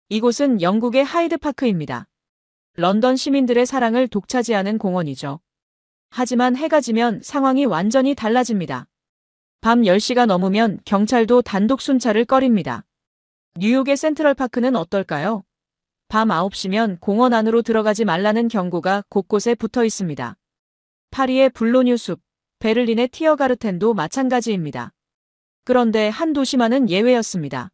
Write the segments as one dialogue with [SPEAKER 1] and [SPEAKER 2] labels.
[SPEAKER 1] 이곳은 영국의 하이드파크입니다. 런던 시민들의 사랑을 독차지하는 공원이죠. 하지만 해가 지면 상황이 완전히 달라집니다. 밤 10시가 넘으면 경찰도 단독 순찰을 꺼립니다. 뉴욕의 센트럴파크는 어떨까요? 밤 9시면 공원 안으로 들어가지 말라는 경고가 곳곳에 붙어 있습니다. 파리의 블로뉴 숲, 베를린의 티어가르텐도 마찬가지입니다. 그런데 한 도시만은 예외였습니다.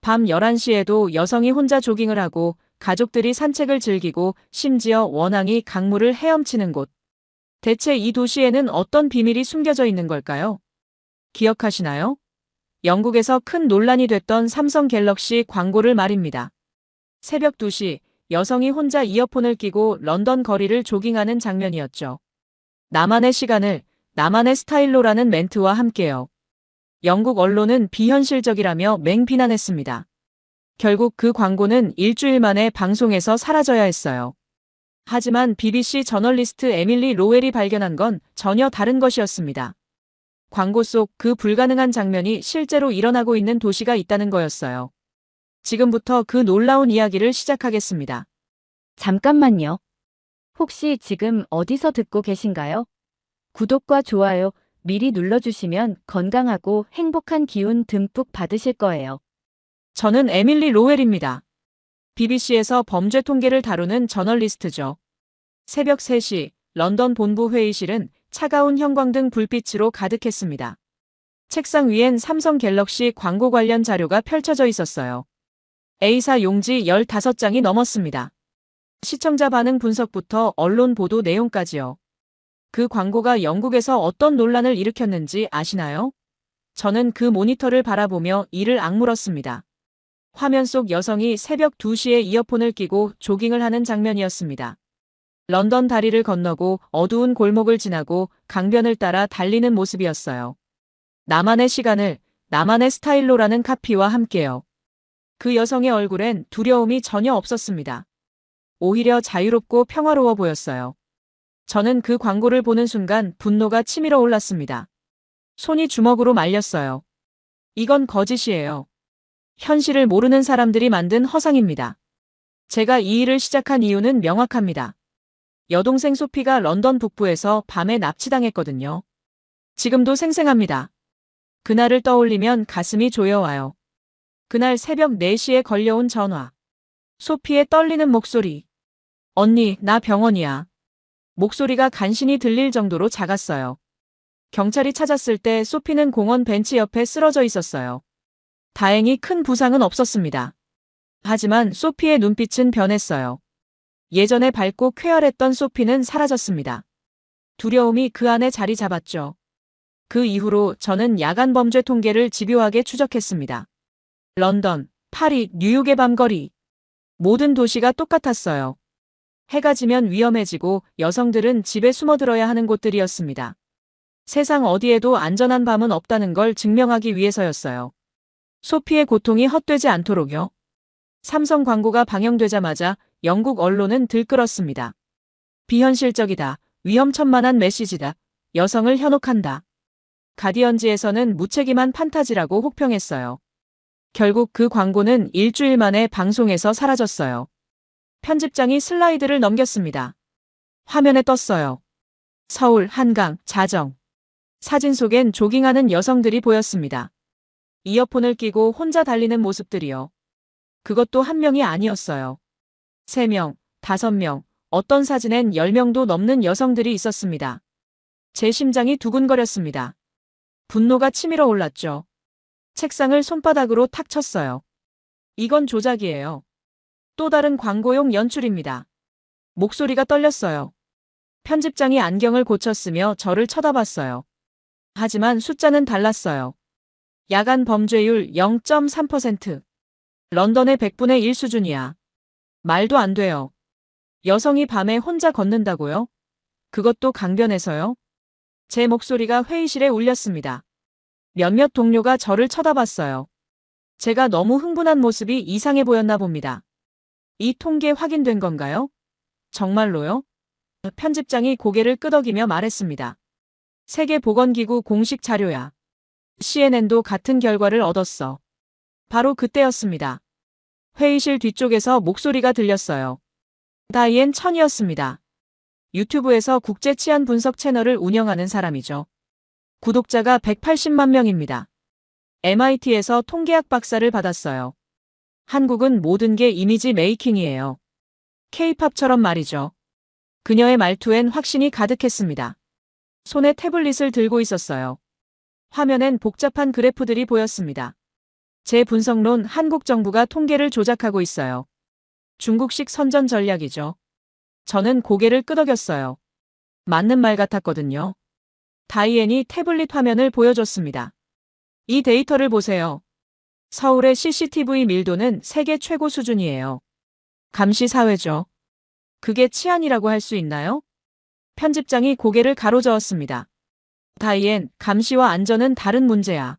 [SPEAKER 1] 밤 11시에도 여성이 혼자 조깅을 하고 가족들이 산책을 즐기고 심지어 원앙이 강물을 헤엄치는 곳. 대체 이 도시에는 어떤 비밀이 숨겨져 있는 걸까요? 기억하시나요? 영국에서 큰 논란이 됐던 삼성 갤럭시 광고를 말입니다. 새벽 2시, 여성이 혼자 이어폰을 끼고 런던 거리를 조깅하는 장면이었죠. 나만의 시간을, 나만의 스타일로라는 멘트와 함께요. 영국 언론은 비현실적이라며 맹비난했습니다. 결국 그 광고는 일주일 만에 방송에서 사라져야 했어요. 하지만 BBC 저널리스트 에밀리 로웰이 발견한 건 전혀 다른 것이었습니다. 광고 속 그 불가능한 장면이 실제로 일어나고 있는 도시가 있다는 거였어요. 지금부터 그 놀라운 이야기를 시작하겠습니다.
[SPEAKER 2] 잠깐만요. 혹시 지금 어디서 듣고 계신가요? 구독과 좋아요 미리 눌러주시면 건강하고 행복한 기운 듬뿍 받으실 거예요.
[SPEAKER 1] 저는 에밀리 로웰입니다. BBC에서 범죄 통계를 다루는 저널리스트죠. 새벽 3시, 런던 본부 회의실은 차가운 형광등 불빛으로 가득했습니다. 책상 위엔 삼성 갤럭시 광고 관련 자료가 펼쳐져 있었어요. A사 용지 15장이 넘었습니다. 시청자 반응 분석부터 언론 보도 내용까지요. 그 광고가 영국에서 어떤 논란을 일으켰는지 아시나요? 저는 그 모니터를 바라보며 이를 악물었습니다. 화면 속 여성이 새벽 2시에 이어폰을 끼고 조깅을 하는 장면이었습니다. 런던 다리를 건너고 어두운 골목을 지나고 강변을 따라 달리는 모습이었어요. 나만의 시간을, 나만의 스타일로라는 카피와 함께요. 그 여성의 얼굴엔 두려움이 전혀 없었습니다. 오히려 자유롭고 평화로워 보였어요. 저는 그 광고를 보는 순간 분노가 치밀어 올랐습니다. 손이 주먹으로 말렸어요. 이건 거짓이에요. 현실을 모르는 사람들이 만든 허상입니다. 제가 이 일을 시작한 이유는 명확합니다. 여동생 소피가 런던 북부에서 밤에 납치당했거든요. 지금도 생생합니다. 그날을 떠올리면 가슴이 조여와요. 그날 새벽 4시에 걸려온 전화. 소피의 떨리는 목소리. 언니, 나 병원이야. 목소리가 간신히 들릴 정도로 작았어요. 경찰이 찾았을 때 소피는 공원 벤치 옆에 쓰러져 있었어요. 다행히 큰 부상은 없었습니다. 하지만 소피의 눈빛은 변했어요. 예전에 밝고 쾌활했던 소피는 사라졌습니다. 두려움이 그 안에 자리 잡았죠. 그 이후로 저는 야간 범죄 통계를 집요하게 추적했습니다. 런던, 파리, 뉴욕의 밤거리. 모든 도시가 똑같았어요. 해가 지면 위험해지고 여성들은 집에 숨어들어야 하는 곳들이었습니다. 세상 어디에도 안전한 밤은 없다는 걸 증명하기 위해서였어요. 소피의 고통이 헛되지 않도록요. 삼성 광고가 방영되자마자 영국 언론은 들끓었습니다. 비현실적이다. 위험천만한 메시지다. 여성을 현혹한다. 가디언지에서는 무책임한 판타지라고 혹평했어요. 결국 그 광고는 일주일 만에 방송에서 사라졌어요. 편집장이 슬라이드를 넘겼습니다. 화면에 떴어요. 서울, 한강, 자정. 사진 속엔 조깅하는 여성들이 보였습니다. 이어폰을 끼고 혼자 달리는 모습들이요. 그것도 한 명이 아니었어요. 3명, 5명, 어떤 사진엔 10명도 넘는 여성들이 있었습니다. 제 심장이 두근거렸습니다. 분노가 치밀어 올랐죠. 책상을 손바닥으로 탁 쳤어요. 이건 조작이에요. 또 다른 광고용 연출입니다. 목소리가 떨렸어요. 편집장이 안경을 고쳤으며 저를 쳐다봤어요. 하지만 숫자는 달랐어요. 야간 범죄율 0.3%. 런던의 100분의 1 수준이야. 말도 안 돼요. 여성이 밤에 혼자 걷는다고요? 그것도 강변에서요? 제 목소리가 회의실에 울렸습니다. 몇몇 동료가 저를 쳐다봤어요. 제가 너무 흥분한 모습이 이상해 보였나 봅니다. 이 통계 확인된 건가요? 정말로요? 편집장이 고개를 끄덕이며 말했습니다. 세계보건기구 공식 자료야. CNN도 같은 결과를 얻었어. 바로 그때였습니다. 회의실 뒤쪽에서 목소리가 들렸어요. 다이앤 천이었습니다. 유튜브에서 국제 치안 분석 채널을 운영하는 사람이죠. 구독자가 180만 명입니다. MIT에서 통계학 박사를 받았어요. 한국은 모든 게 이미지 메이킹이에요. K-팝처럼 말이죠. 그녀의 말투엔 확신이 가득했습니다. 손에 태블릿을 들고 있었어요. 화면엔 복잡한 그래프들이 보였습니다. 제 분석론 한국 정부가 통계를 조작하고 있어요. 중국식 선전 전략이죠. 저는 고개를 끄덕였어요. 맞는 말 같았거든요. 다이앤이 태블릿 화면을 보여줬습니다. 이 데이터를 보세요. 서울의 CCTV 밀도는 세계 최고 수준이에요. 감시 사회죠. 그게 치안이라고 할 수 있나요? 편집장이 고개를 가로저었습니다. 다이앤, 감시와 안전은 다른 문제야.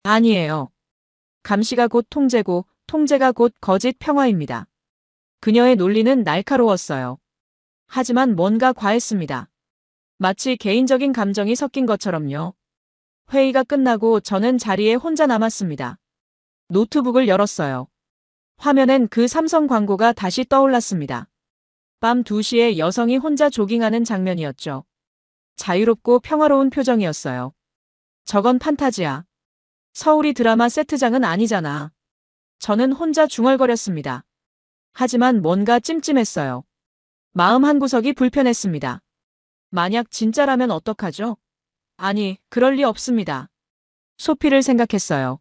[SPEAKER 1] 아니에요. 감시가 곧 통제고, 통제가 곧 거짓 평화입니다. 그녀의 논리는 날카로웠어요. 하지만 뭔가 과했습니다. 마치 개인적인 감정이 섞인 것처럼요. 회의가 끝나고 저는 자리에 혼자 남았습니다. 노트북을 열었어요. 화면엔 그 삼성 광고가 다시 떠올랐습니다. 밤 2시에 여성이 혼자 조깅하는 장면이었죠. 자유롭고 평화로운 표정이었어요. 저건 판타지야. 서울이 드라마 세트장은 아니잖아. 저는 혼자 중얼거렸습니다. 하지만 뭔가 찜찜했어요. 마음 한구석이 불편했습니다. 만약 진짜라면 어떡하죠? 아니, 그럴 리 없습니다. 소피를 생각했어요.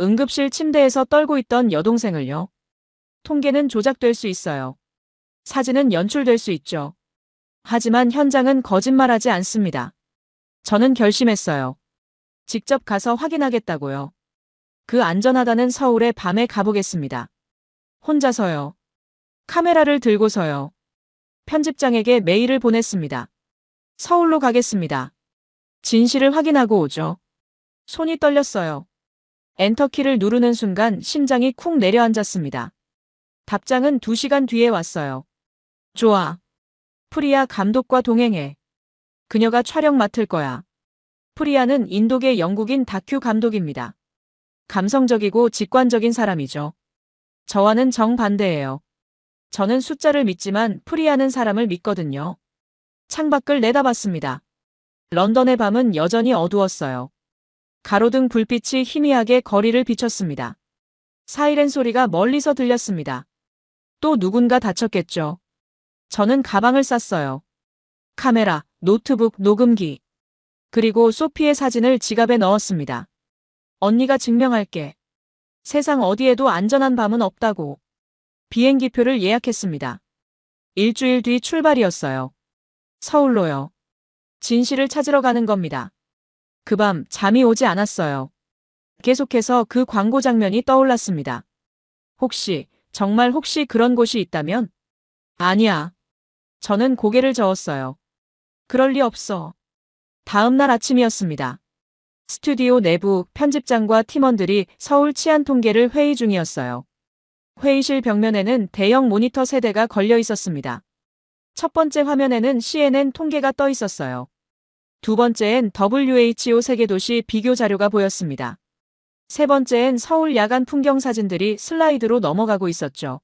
[SPEAKER 1] 응급실 침대에서 떨고 있던 여동생을요. 통계는 조작될 수 있어요. 사진은 연출될 수 있죠. 하지만 현장은 거짓말하지 않습니다. 저는 결심했어요. 직접 가서 확인하겠다고요. 그 안전하다는 서울의 밤에 가보겠습니다. 혼자서요. 카메라를 들고서요. 편집장에게 메일을 보냈습니다. 서울로 가겠습니다. 진실을 확인하고 오죠. 손이 떨렸어요. 엔터키를 누르는 순간 심장이 쿵 내려앉았습니다. 답장은 2시간 뒤에 왔어요. 좋아. 프리야 감독과 동행해. 그녀가 촬영 맡을 거야. 프리야는 인도계 영국인 다큐 감독입니다. 감성적이고 직관적인 사람이죠. 저와는 정반대예요. 저는 숫자를 믿지만 프리야는 사람을 믿거든요. 창밖을 내다봤습니다. 런던의 밤은 여전히 어두웠어요. 가로등 불빛이 희미하게 거리를 비췄습니다. 사이렌 소리가 멀리서 들렸습니다. 또 누군가 다쳤겠죠. 저는 가방을 쌌어요. 카메라, 노트북, 녹음기. 그리고 소피의 사진을 지갑에 넣었습니다. 언니가 증명할게. 세상 어디에도 안전한 밤은 없다고. 비행기표를 예약했습니다. 일주일 뒤 출발이었어요. 서울로요. 진실을 찾으러 가는 겁니다. 그 밤 잠이 오지 않았어요. 계속해서 그 광고 장면이 떠올랐습니다. 혹시, 정말 혹시 그런 곳이 있다면? 아니야. 저는 고개를 저었어요. 그럴 리 없어. 다음 날 아침이었습니다. 스튜디오 내부 편집장과 팀원들이 서울 치안 통계를 회의 중이었어요. 회의실 벽면에는 대형 모니터 세대가 걸려 있었습니다. 첫 번째 화면에는 CNN 통계가 떠 있었어요. 두 번째엔 WHO 세계도시 비교 자료가 보였습니다. 세 번째엔 서울 야간 풍경 사진들이 슬라이드로 넘어가고 있었죠.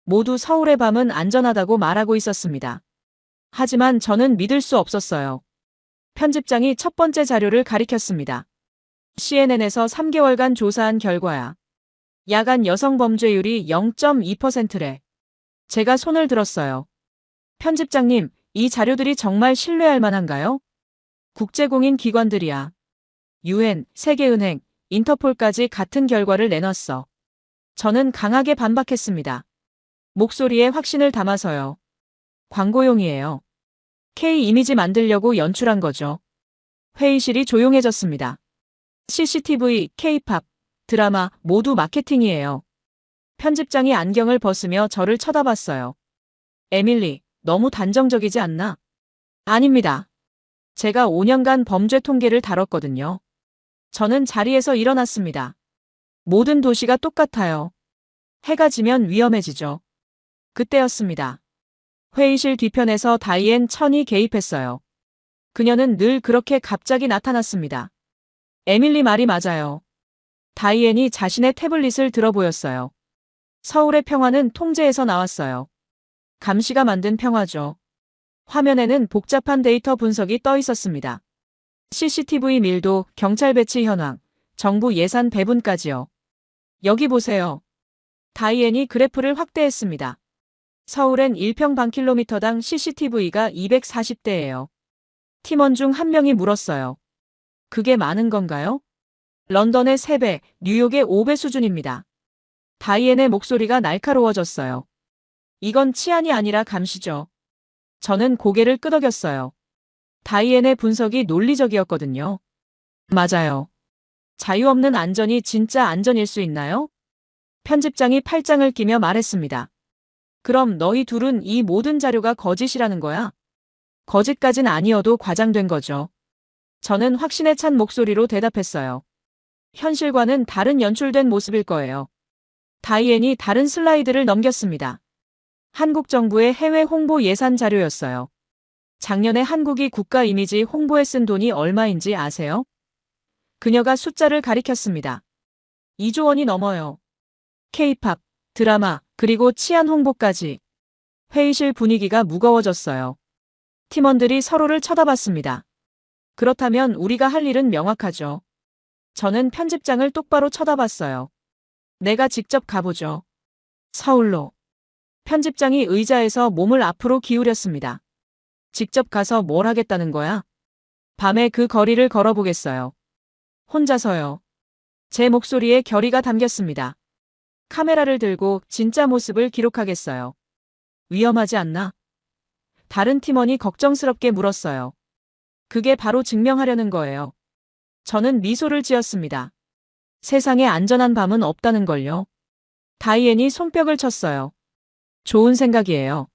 [SPEAKER 1] 모두 서울의 밤은 안전하다고 말하고 있었습니다. 하지만 저는 믿을 수 없었어요. 편집장이 첫 번째 자료를 가리켰습니다. CNN에서 3개월간 조사한 결과야. 야간 여성 범죄율이 0.2%래. 제가 손을 들었어요. 편집장님, 이 자료들이 정말 신뢰할 만한가요? 국제공인 기관들이야. UN, 세계은행, 인터폴까지 같은 결과를 내놨어. 저는 강하게 반박했습니다. 목소리에 확신을 담아서요. 광고용이에요. K 이미지 만들려고 연출한 거죠. 회의실이 조용해졌습니다. CCTV, K-팝, 드라마 모두 마케팅이에요. 편집장이 안경을 벗으며 저를 쳐다봤어요. 에밀리, 너무 단정적이지 않나? 아닙니다. 제가 5년간 범죄 통계를 다뤘거든요. 저는 자리에서 일어났습니다. 모든 도시가 똑같아요. 해가 지면 위험해지죠. 그때였습니다. 회의실 뒤편에서 다이앤 천이 개입했어요. 그녀는 늘 그렇게 갑자기 나타났습니다. 에밀리 말이 맞아요. 다이앤이 자신의 태블릿을 들어 보였어요. 서울의 평화는 통제에서 나왔어요. 감시가 만든 평화죠. 화면에는 복잡한 데이터 분석이 떠 있었습니다. CCTV 밀도, 경찰 배치 현황, 정부 예산 배분까지요. 여기 보세요. 다이앤이 그래프를 확대했습니다. 서울엔 1평방킬로미터당 CCTV가 240대예요. 팀원 중 한 명이 물었어요. 그게 많은 건가요? 런던의 3배, 뉴욕의 5배 수준입니다. 다이앤의 목소리가 날카로워졌어요. 이건 치안이 아니라 감시죠. 저는 고개를 끄덕였어요. 다이앤의 분석이 논리적이었거든요. 맞아요. 자유 없는 안전이 진짜 안전일 수 있나요? 편집장이 팔짱을 끼며 말했습니다. 그럼 너희 둘은 이 모든 자료가 거짓이라는 거야? 거짓까진 아니어도 과장된 거죠. 저는 확신에 찬 목소리로 대답했어요. 현실과는 다른 연출된 모습일 거예요. 다이앤이 다른 슬라이드를 넘겼습니다. 한국 정부의 해외 홍보 예산 자료였어요. 작년에 한국이 국가 이미지 홍보에 쓴 돈이 얼마인지 아세요? 그녀가 숫자를 가리켰습니다. 2조 원이 넘어요. K-팝, 드라마, 그리고 치안 홍보까지. 회의실 분위기가 무거워졌어요. 팀원들이 서로를 쳐다봤습니다. 그렇다면 우리가 할 일은 명확하죠. 저는 편집장을 똑바로 쳐다봤어요. 내가 직접 가보죠. 서울로. 편집장이 의자에서 몸을 앞으로 기울였습니다. 직접 가서 뭘 하겠다는 거야? 밤에 그 거리를 걸어보겠어요. 혼자서요. 제 목소리에 결의가 담겼습니다. 카메라를 들고 진짜 모습을 기록하겠어요. 위험하지 않나? 다른 팀원이 걱정스럽게 물었어요. 그게 바로 증명하려는 거예요. 저는 미소를 지었습니다. 세상에 안전한 밤은 없다는 걸요. 다이앤이 손뼉을 쳤어요. 좋은 생각이에요.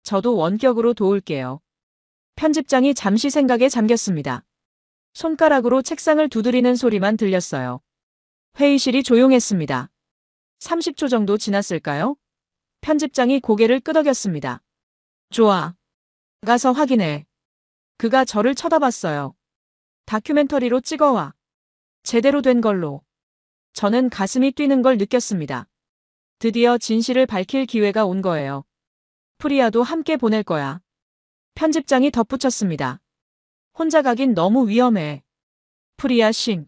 [SPEAKER 1] 저도 원격으로 도울게요. 편집장이 잠시 생각에 잠겼습니다. 손가락으로 책상을 두드리는 소리만 들렸어요. 회의실이 조용했습니다. 30초 정도 지났을까요? 편집장이 고개를 끄덕였습니다. 좋아. 가서 확인해. 그가 저를 쳐다봤어요. 다큐멘터리로 찍어와. 제대로 된 걸로. 저는 가슴이 뛰는 걸 느꼈습니다. 드디어 진실을 밝힐 기회가 온 거예요. 프리아도 함께 보낼 거야. 편집장이 덧붙였습니다. 혼자 가긴 너무 위험해. 프리아 싱.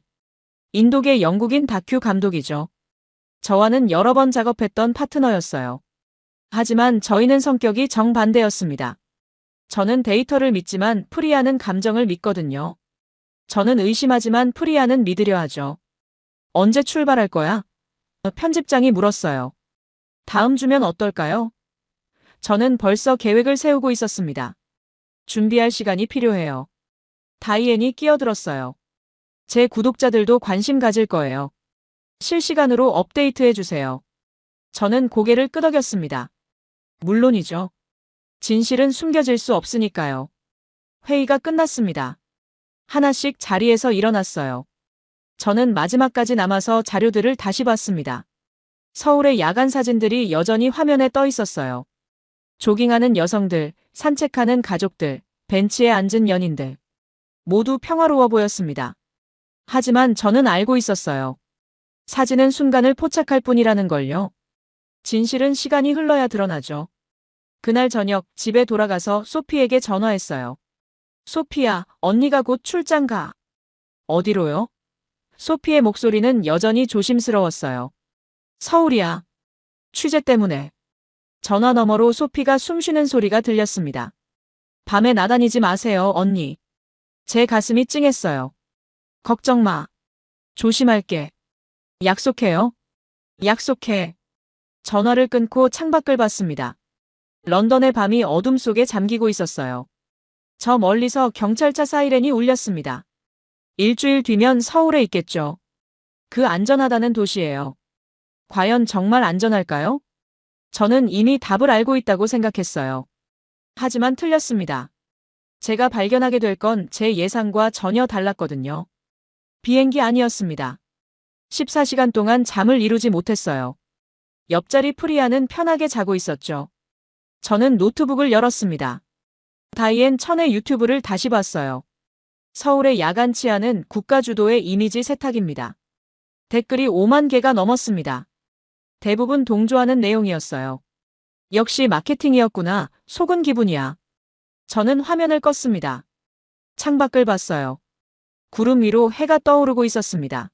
[SPEAKER 1] 인도계 영국인 다큐 감독이죠. 저와는 여러 번 작업했던 파트너였어요. 하지만 저희는 성격이 정반대였습니다. 저는 데이터를 믿지만 프리아는 감정을 믿거든요. 저는 의심하지만 프리아는 믿으려 하죠. 언제 출발할 거야? 편집장이 물었어요. 다음 주면 어떨까요? 저는 벌써 계획을 세우고 있었습니다. 준비할 시간이 필요해요. 다이앤이 끼어들었어요. 제 구독자들도 관심 가질 거예요. 실시간으로 업데이트해 주세요. 저는 고개를 끄덕였습니다. 물론이죠. 진실은 숨겨질 수 없으니까요. 회의가 끝났습니다. 하나씩 자리에서 일어났어요. 저는 마지막까지 남아서 자료들을 다시 봤습니다. 서울의 야간 사진들이 여전히 화면에 떠 있었어요. 조깅하는 여성들, 산책하는 가족들, 벤치에 앉은 연인들. 모두 평화로워 보였습니다. 하지만 저는 알고 있었어요. 사진은 순간을 포착할 뿐이라는 걸요. 진실은 시간이 흘러야 드러나죠. 그날 저녁 집에 돌아가서 소피에게 전화했어요. 소피야, 언니가 곧 출장 가. 어디로요? 소피의 목소리는 여전히 조심스러웠어요. 서울이야. 취재 때문에. 전화 너머로 소피가 숨쉬는 소리가 들렸습니다. 밤에 나다니지 마세요, 언니. 제 가슴이 찡했어요. 걱정 마. 조심할게. 약속해요? 약속해. 전화를 끊고 창밖을 봤습니다. 런던의 밤이 어둠 속에 잠기고 있었어요. 저 멀리서 경찰차 사이렌이 울렸습니다. 일주일 뒤면 서울에 있겠죠. 그 안전하다는 도시예요. 과연 정말 안전할까요? 저는 이미 답을 알고 있다고 생각했어요. 하지만 틀렸습니다. 제가 발견하게 될 건 제 예상과 전혀 달랐거든요. 비행기 아니었습니다. 14시간 동안 잠을 이루지 못했어요. 옆자리 프리아는 편하게 자고 있었죠. 저는 노트북을 열었습니다. 다이앤 천의 유튜브를 다시 봤어요. 서울의 야간 치안은 국가 주도의 이미지 세탁입니다. 댓글이 5만 개가 넘었습니다. 대부분 동조하는 내용이었어요. 역시 마케팅이었구나. 속은 기분이야. 저는 화면을 껐습니다. 창밖을 봤어요. 구름 위로 해가 떠오르고 있었습니다.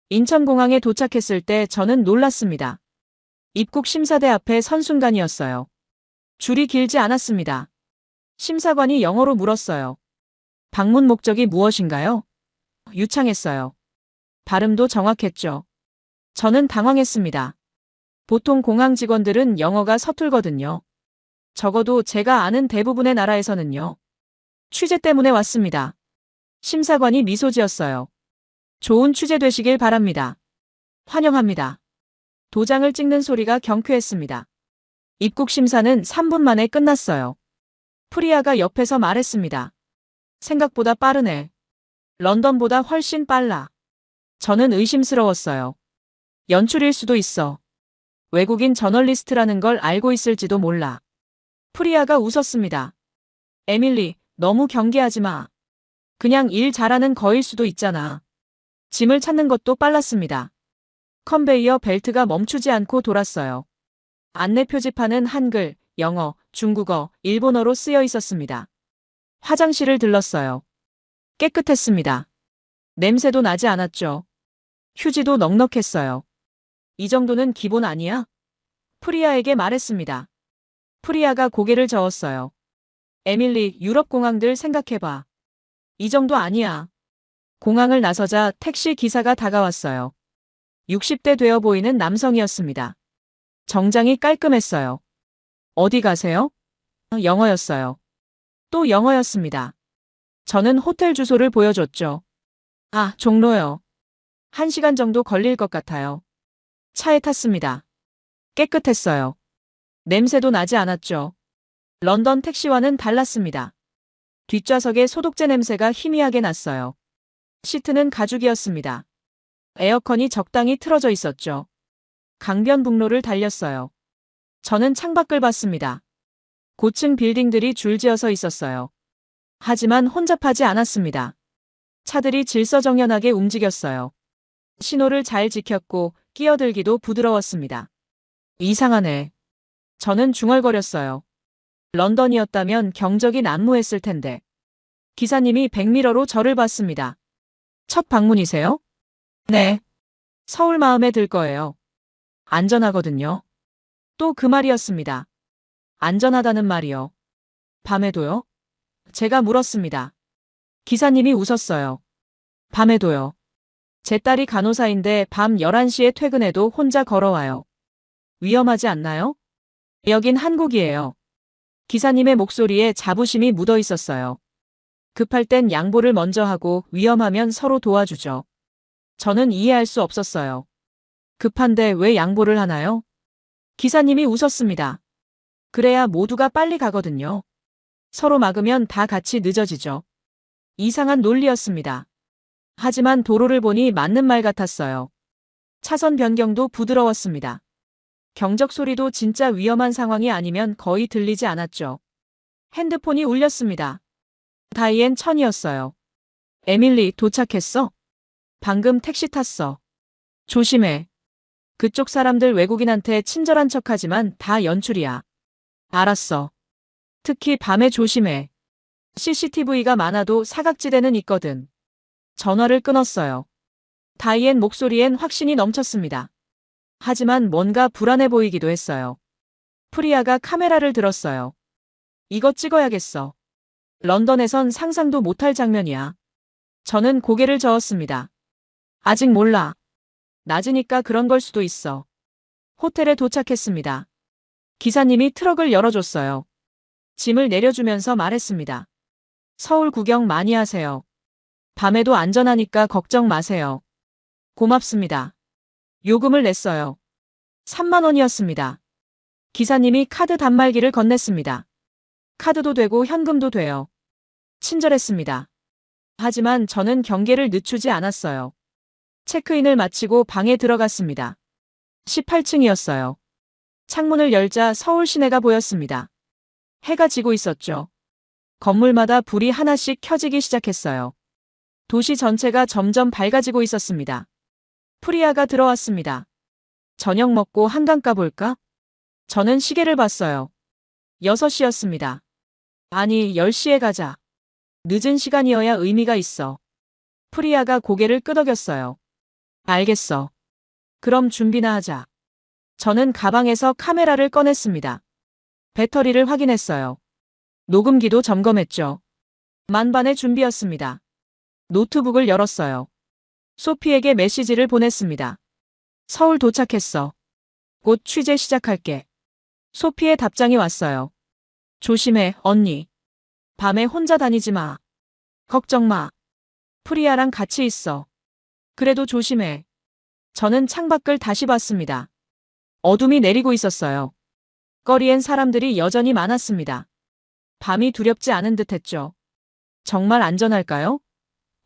[SPEAKER 1] 인천공항에 도착했을 때 저는 놀랐습니다. 입국 심사대 앞에 선 순간이었어요. 줄이 길지 않았습니다. 심사관이 영어로 물었어요. 방문 목적이 무엇인가요? 유창했어요. 발음도 정확했죠. 저는 당황했습니다. 보통 공항 직원들은 영어가 서툴거든요. 적어도 제가 아는 대부분의 나라에서는요. 취재 때문에 왔습니다. 심사관이 미소 지었어요. 좋은 취재 되시길 바랍니다. 환영합니다. 도장을 찍는 소리가 경쾌했습니다. 입국 심사는 3분 만에 끝났어요. 프리아가 옆에서 말했습니다. 생각보다 빠르네. 런던보다 훨씬 빨라. 저는 의심스러웠어요. 연출일 수도 있어. 외국인 저널리스트라는 걸 알고 있을지도 몰라. 프리아가 웃었습니다. 에밀리, 너무 경계하지 마. 그냥 일 잘하는 거일 수도 있잖아. 짐을 찾는 것도 빨랐습니다. 컨베이어 벨트가 멈추지 않고 돌았어요. 안내 표지판은 한글, 영어, 중국어, 일본어로 쓰여 있었습니다. 화장실을 들렀어요. 깨끗했습니다. 냄새도 나지 않았죠. 휴지도 넉넉했어요. 이 정도는 기본 아니야? 프리아에게 말했습니다. 프리아가 고개를 저었어요. 에밀리, 유럽 공항들 생각해봐. 이 정도 아니야. 공항을 나서자 택시 기사가 다가왔어요. 60대 되어 보이는 남성이었습니다. 정장이 깔끔했어요. 어디 가세요? 영어였어요. 또 영어였습니다. 저는 호텔 주소를 보여줬죠. 아, 종로요. 1시간 정도 걸릴 것 같아요. 차에 탔습니다. 깨끗했어요. 냄새도 나지 않았죠. 런던 택시와는 달랐습니다. 뒷좌석에 소독제 냄새가 희미하게 났어요. 시트는 가죽이었습니다. 에어컨이 적당히 틀어져 있었죠. 강변북로를 달렸어요. 저는 창밖을 봤습니다. 고층 빌딩들이 줄지어서 있었어요. 하지만 혼잡하지 않았습니다. 차들이 질서정연하게 움직였어요. 신호를 잘 지켰고 끼어들기도 부드러웠습니다. 이상하네. 저는 중얼거렸어요. 런던이었다면 경적이 난무했을 텐데. 기사님이 백미러로 저를 봤습니다. 첫 방문이세요? 네. 서울 마음에 들 거예요. 안전하거든요. 또 그 말이었습니다. 안전하다는 말이요. 밤에도요? 제가 물었습니다. 기사님이 웃었어요. 밤에도요. 제 딸이 간호사인데 밤 11시에 퇴근해도 혼자 걸어와요. 위험하지 않나요? 여긴 한국이에요. 기사님의 목소리에 자부심이 묻어 있었어요. 급할 땐 양보를 먼저 하고 위험하면 서로 도와주죠. 저는 이해할 수 없었어요. 급한데 왜 양보를 하나요? 기사님이 웃었습니다. 그래야 모두가 빨리 가거든요. 서로 막으면 다 같이 늦어지죠. 이상한 논리였습니다. 하지만 도로를 보니 맞는 말 같았어요. 차선 변경도 부드러웠습니다. 경적 소리도 진짜 위험한 상황이 아니면 거의 들리지 않았죠. 핸드폰이 울렸습니다. 다이앤 천이었어요. 에밀리, 도착했어? 방금 택시 탔어. 조심해. 그쪽 사람들 외국인한테 친절한 척하지만 다 연출이야. 알았어. 특히 밤에 조심해. CCTV가 많아도 사각지대는 있거든. 전화를 끊었어요. 다이앤 목소리엔 확신이 넘쳤습니다. 하지만 뭔가 불안해 보이기도 했어요. 프리아가 카메라를 들었어요. 이거 찍어야겠어. 런던에선 상상도 못할 장면이야. 저는 고개를 저었습니다. 아직 몰라. 낮으니까 그런 걸 수도 있어. 호텔에 도착했습니다. 기사님이 트럭을 열어줬어요. 짐을 내려주면서 말했습니다. 서울 구경 많이 하세요. 밤에도 안전하니까 걱정 마세요. 고맙습니다. 요금을 냈어요. 3만 원이었습니다. 기사님이 카드 단말기를 건넸습니다. 카드도 되고 현금도 돼요. 친절했습니다. 하지만 저는 경계를 늦추지 않았어요. 체크인을 마치고 방에 들어갔습니다. 18층이었어요. 창문을 열자 서울 시내가 보였습니다. 해가 지고 있었죠. 건물마다 불이 하나씩 켜지기 시작했어요. 도시 전체가 점점 밝아지고 있었습니다. 프리아가 들어왔습니다. 저녁 먹고 한강 가볼까? 저는 시계를 봤어요. 6시였습니다. 아니, 10시에 가자. 늦은 시간이어야 의미가 있어. 프리아가 고개를 끄덕였어요. 알겠어. 그럼 준비나 하자. 저는 가방에서 카메라를 꺼냈습니다. 배터리를 확인했어요. 녹음기도 점검했죠. 만반의 준비였습니다. 노트북을 열었어요. 소피에게 메시지를 보냈습니다. 서울 도착했어. 곧 취재 시작할게. 소피의 답장이 왔어요. 조심해, 언니. 밤에 혼자 다니지 마. 걱정 마. 프리아랑 같이 있어. 그래도 조심해. 저는 창밖을 다시 봤습니다. 어둠이 내리고 있었어요. 거리엔 사람들이 여전히 많았습니다. 밤이 두렵지 않은 듯했죠. 정말 안전할까요?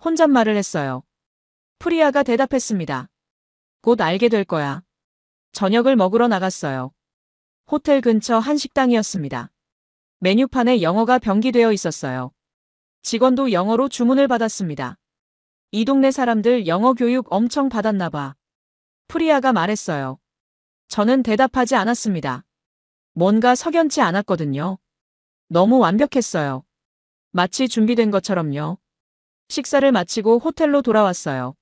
[SPEAKER 1] 혼잣말을 했어요. 프리아가 대답했습니다. 곧 알게 될 거야. 저녁을 먹으러 나갔어요. 호텔 근처 한 식당이었습니다. 메뉴판에 영어가 병기되어 있었어요. 직원도 영어로 주문을 받았습니다. 이 동네 사람들 영어 교육 엄청 받았나 봐. 프리아가 말했어요. 저는 대답하지 않았습니다. 뭔가 석연치 않았거든요. 너무 완벽했어요. 마치 준비된 것처럼요. 식사를 마치고 호텔로 돌아왔어요.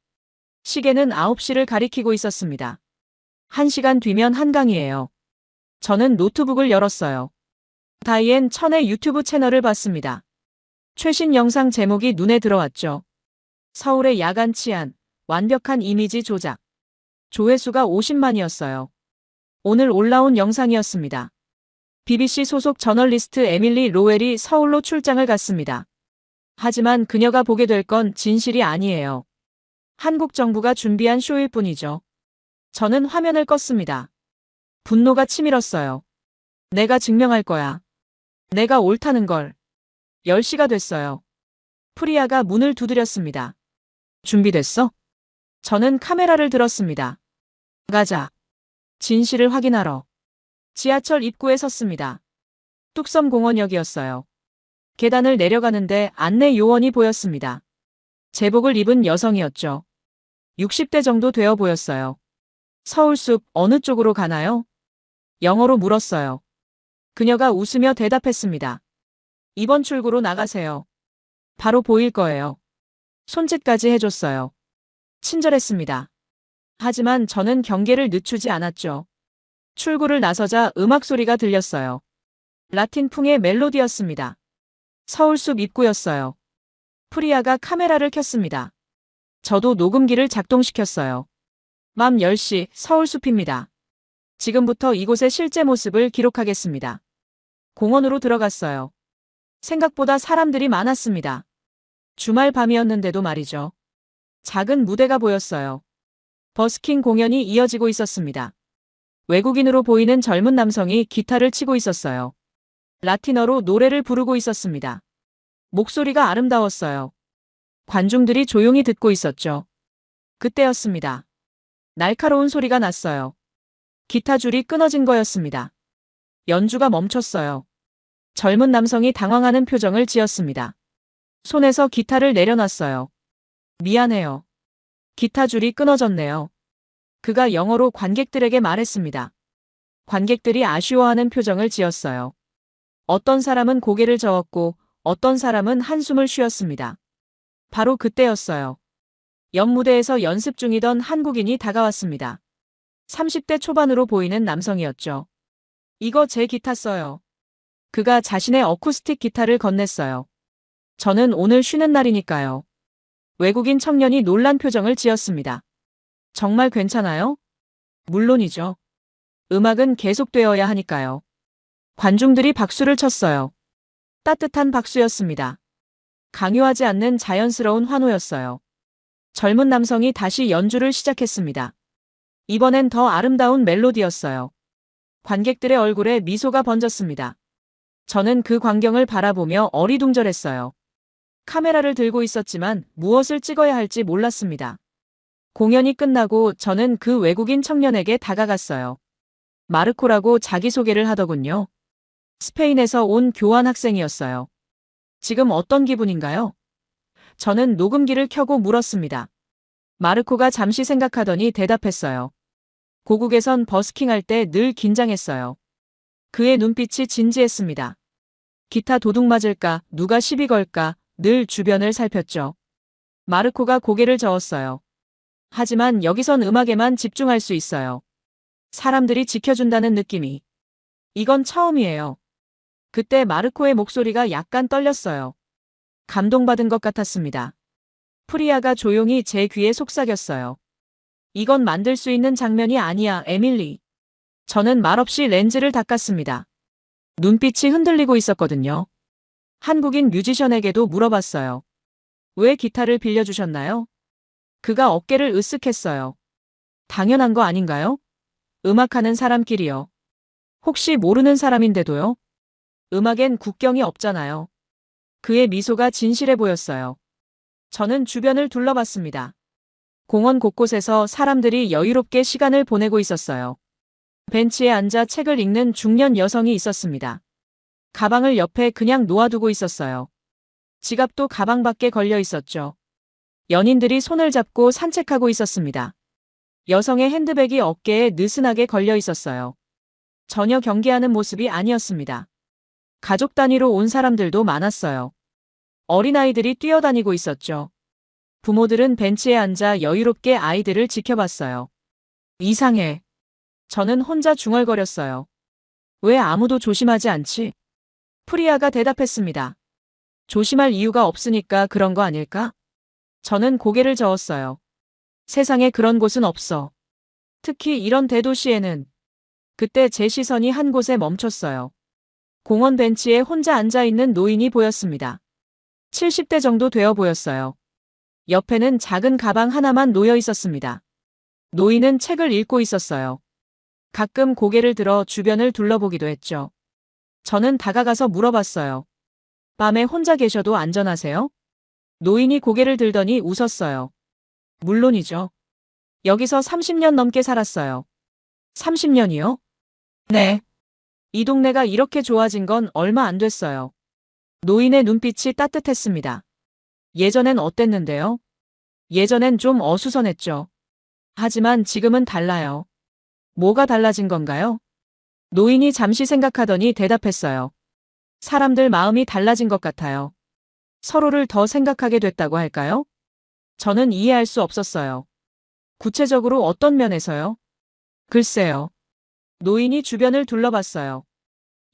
[SPEAKER 1] 시계는 9시를 가리키고 있었습니다. 1시간 뒤면 한강이에요. 저는 노트북을 열었어요. 다이앤 천의 유튜브 채널을 봤습니다. 최신 영상 제목이 눈에 들어왔죠. 서울의 야간 치안, 완벽한 이미지 조작. 조회수가 50만이었어요. 오늘 올라온 영상이었습니다. BBC 소속 저널리스트 에밀리 로웰이 서울로 출장을 갔습니다. 하지만 그녀가 보게 될 건 진실이 아니에요. 한국 정부가 준비한 쇼일 뿐이죠. 저는 화면을 껐습니다. 분노가 치밀었어요. 내가 증명할 거야. 내가 옳다는 걸. 10시가 됐어요. 프리아가 문을 두드렸습니다. 준비됐어? 저는 카메라를 들었습니다. 가자. 진실을 확인하러. 지하철 입구에 섰습니다. 뚝섬공원역이었어요. 계단을 내려가는데 안내 요원이 보였습니다. 제복을 입은 여성이었죠. 60대 정도 되어 보였어요. 서울숲 어느 쪽으로 가나요? 영어로 물었어요. 그녀가 웃으며 대답했습니다. 이번 출구로 나가세요. 바로 보일 거예요. 손짓까지 해줬어요. 친절했습니다. 하지만 저는 경계를 늦추지 않았죠. 출구를 나서자 음악 소리가 들렸어요. 라틴풍의 멜로디였습니다. 서울숲 입구였어요. 프리아가 카메라를 켰습니다. 저도 녹음기를 작동시켰어요. 밤 10시 서울숲입니다. 지금부터 이곳의 실제 모습을 기록하겠습니다. 공원으로 들어갔어요. 생각보다 사람들이 많았습니다. 주말 밤이었는데도 말이죠. 작은 무대가 보였어요. 버스킹 공연이 이어지고 있었습니다. 외국인으로 보이는 젊은 남성이 기타를 치고 있었어요. 라틴어로 노래를 부르고 있었습니다. 목소리가 아름다웠어요. 관중들이 조용히 듣고 있었죠. 그때였습니다. 날카로운 소리가 났어요. 기타 줄이 끊어진 거였습니다. 연주가 멈췄어요. 젊은 남성이 당황하는 표정을 지었습니다. 손에서 기타를 내려놨어요. 미안해요. 기타 줄이 끊어졌네요. 그가 영어로 관객들에게 말했습니다. 관객들이 아쉬워하는 표정을 지었어요. 어떤 사람은 고개를 저었고 어떤 사람은 한숨을 쉬었습니다. 바로 그때였어요. 옆 무대에서 연습 중이던 한국인이 다가왔습니다. 30대 초반으로 보이는 남성이었죠. 이거 제 기타 써요. 그가 자신의 어쿠스틱 기타를 건넸어요. 저는 오늘 쉬는 날이니까요. 외국인 청년이 놀란 표정을 지었습니다. 정말 괜찮아요? 물론이죠. 음악은 계속되어야 하니까요. 관중들이 박수를 쳤어요. 따뜻한 박수였습니다. 강요하지 않는 자연스러운 환호였어요. 젊은 남성이 다시 연주를 시작했습니다. 이번엔 더 아름다운 멜로디였어요. 관객들의 얼굴에 미소가 번졌습니다. 저는 그 광경을 바라보며 어리둥절했어요. 카메라를 들고 있었지만 무엇을 찍어야 할지 몰랐습니다. 공연이 끝나고 저는 그 외국인 청년에게 다가갔어요. 마르코라고 자기소개를 하더군요. 스페인에서 온 교환 학생이었어요. 지금 어떤 기분인가요? 저는 녹음기를 켜고 물었습니다. 마르코가 잠시 생각하더니 대답했어요. 고국에선 버스킹할 때 늘 긴장했어요. 그의 눈빛이 진지했습니다. 기타 도둑 맞을까, 누가 시비 걸까, 늘 주변을 살폈죠. 마르코가 고개를 저었어요. 하지만 여기선 음악에만 집중할 수 있어요. 사람들이 지켜준다는 느낌이. 이건 처음이에요. 그때 마르코의 목소리가 약간 떨렸어요. 감동받은 것 같았습니다. 프리아가 조용히 제 귀에 속삭였어요. 이건 만들 수 있는 장면이 아니야, 에밀리. 저는 말없이 렌즈를 닦았습니다. 눈빛이 흔들리고 있었거든요. 한국인 뮤지션에게도 물어봤어요. 왜 기타를 빌려주셨나요? 그가 어깨를 으쓱했어요. 당연한 거 아닌가요? 음악하는 사람끼리요. 혹시 모르는 사람인데도요? 음악엔 국경이 없잖아요. 그의 미소가 진실해 보였어요. 저는 주변을 둘러봤습니다. 공원 곳곳에서 사람들이 여유롭게 시간을 보내고 있었어요. 벤치에 앉아 책을 읽는 중년 여성이 있었습니다. 가방을 옆에 그냥 놓아두고 있었어요. 지갑도 가방 밖에 걸려 있었죠. 연인들이 손을 잡고 산책하고 있었습니다. 여성의 핸드백이 어깨에 느슨하게 걸려 있었어요. 전혀 경계하는 모습이 아니었습니다. 가족 단위로 온 사람들도 많았어요. 어린아이들이 뛰어다니고 있었죠. 부모들은 벤치에 앉아 여유롭게 아이들을 지켜봤어요. 이상해. 저는 혼자 중얼거렸어요. 왜 아무도 조심하지 않지? 프리아가 대답했습니다. 조심할 이유가 없으니까 그런 거 아닐까? 저는 고개를 저었어요. 세상에 그런 곳은 없어. 특히 이런 대도시에는. 그때 제 시선이 한 곳에 멈췄어요. 공원 벤치에 혼자 앉아있는 노인이 보였습니다. 70대 정도 되어 보였어요. 옆에는 작은 가방 하나만 놓여 있었습니다. 노인은 책을 읽고 있었어요. 가끔 고개를 들어 주변을 둘러보기도 했죠. 저는 다가가서 물어봤어요. 밤에 혼자 계셔도 안전하세요? 노인이 고개를 들더니 웃었어요. 물론이죠. 여기서 30년 넘게 살았어요. 30년이요? 네. 이 동네가 이렇게 좋아진 건 얼마 안 됐어요. 노인의 눈빛이 따뜻했습니다. 예전엔 어땠는데요? 예전엔 좀 어수선했죠. 하지만 지금은 달라요. 뭐가 달라진 건가요? 노인이 잠시 생각하더니 대답했어요. 사람들 마음이 달라진 것 같아요. 서로를 더 생각하게 됐다고 할까요? 저는 이해할 수 없었어요. 구체적으로 어떤 면에서요? 글쎄요. 노인이 주변을 둘러봤어요.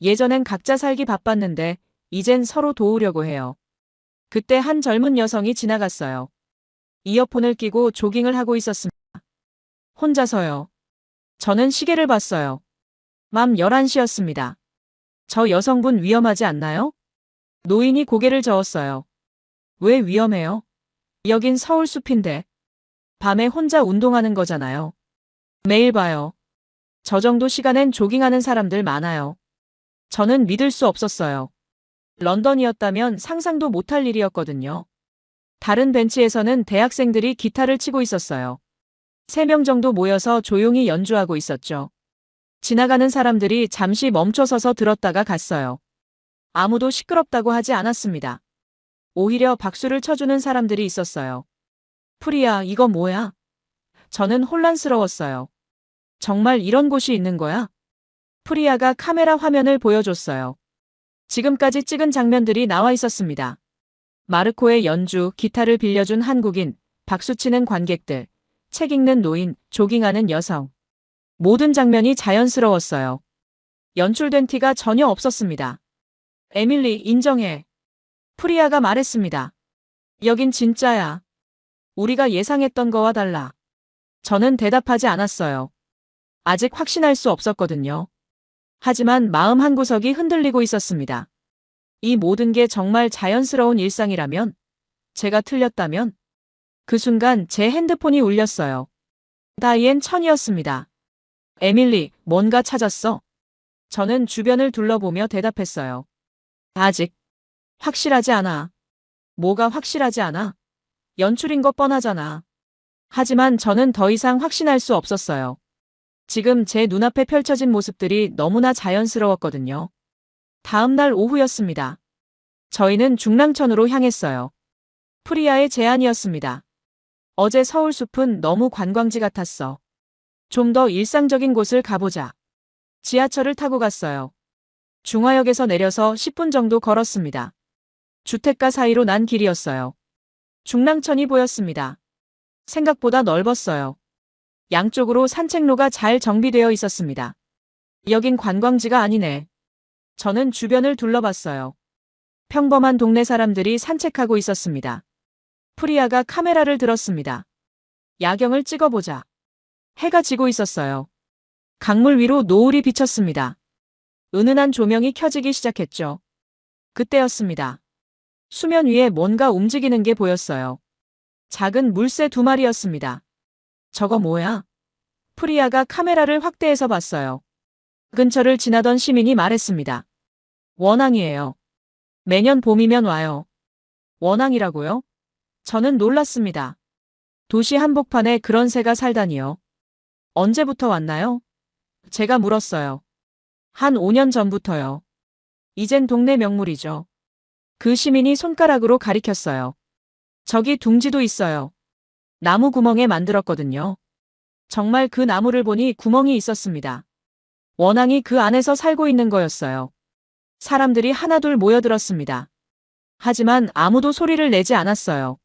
[SPEAKER 1] 예전엔 각자 살기 바빴는데 이젠 서로 도우려고 해요. 그때 한 젊은 여성이 지나갔어요. 이어폰을 끼고 조깅을 하고 있었습니다. 혼자서요. 저는 시계를 봤어요. 밤 11시였습니다. 저 여성분 위험하지 않나요? 노인이 고개를 저었어요. 왜 위험해요? 여긴 서울 숲인데. 밤에 혼자 운동하는 거잖아요. 매일 봐요. 저 정도 시간엔 조깅하는 사람들 많아요. 저는 믿을 수 없었어요. 런던이었다면 상상도 못할 일이었거든요. 다른 벤치에서는 대학생들이 기타를 치고 있었어요. 3명 정도 모여서 조용히 연주하고 있었죠. 지나가는 사람들이 잠시 멈춰서서 들었다가 갔어요. 아무도 시끄럽다고 하지 않았습니다. 오히려 박수를 쳐주는 사람들이 있었어요. 프리야, 이거 뭐야? 저는 혼란스러웠어요. 정말 이런 곳이 있는 거야? 프리아가 카메라 화면을 보여줬어요. 지금까지 찍은 장면들이 나와 있었습니다. 마르코의 연주, 기타를 빌려준 한국인, 박수치는 관객들, 책 읽는 노인, 조깅하는 여성. 모든 장면이 자연스러웠어요. 연출된 티가 전혀 없었습니다. 에밀리, 인정해. 프리아가 말했습니다. 여긴 진짜야. 우리가 예상했던 거와 달라. 저는 대답하지 않았어요. 아직 확신할 수 없었거든요. 하지만 마음 한구석이 흔들리고 있었습니다. 이 모든 게 정말 자연스러운 일상이라면, 제가 틀렸다면, 그 순간 제 핸드폰이 울렸어요. 다이앤 천이었습니다. 에밀리, 뭔가 찾았어? 저는 주변을 둘러보며 대답했어요. 아직 확실하지 않아. 뭐가 확실하지 않아? 연출인 것 뻔하잖아. 하지만 저는 더 이상 확신할 수 없었어요. 지금 제 눈앞에 펼쳐진 모습들이 너무나 자연스러웠거든요. 다음 날 오후였습니다. 저희는 중랑천으로 향했어요. 프리아의 제안이었습니다. 어제 서울숲은 너무 관광지 같았어. 좀 더 일상적인 곳을 가보자. 지하철을 타고 갔어요. 중화역에서 내려서 10분 정도 걸었습니다. 주택가 사이로 난 길이었어요. 중랑천이 보였습니다. 생각보다 넓었어요. 양쪽으로 산책로가 잘 정비되어 있었습니다. 여긴 관광지가 아니네. 저는 주변을 둘러봤어요. 평범한 동네 사람들이 산책하고 있었습니다. 프리아가 카메라를 들었습니다. 야경을 찍어보자. 해가 지고 있었어요. 강물 위로 노을이 비쳤습니다. 은은한 조명이 켜지기 시작했죠. 그때였습니다. 수면 위에 뭔가 움직이는 게 보였어요. 작은 물새 2마리였습니다. 저거 뭐야? 프리아가 카메라를 확대해서 봤어요. 근처를 지나던 시민이 말했습니다. 원앙이에요. 매년 봄이면 와요. 원앙이라고요? 저는 놀랐습니다. 도시 한복판에 그런 새가 살다니요. 언제부터 왔나요? 제가 물었어요. 한 5년 전부터요. 이젠 동네 명물이죠. 그 시민이 손가락으로 가리켰어요. 저기 둥지도 있어요. 나무 구멍에 만들었거든요. 정말 그 나무를 보니 구멍이 있었습니다. 원앙이 그 안에서 살고 있는 거였어요. 사람들이 하나둘 모여들었습니다. 하지만 아무도 소리를 내지 않았어요.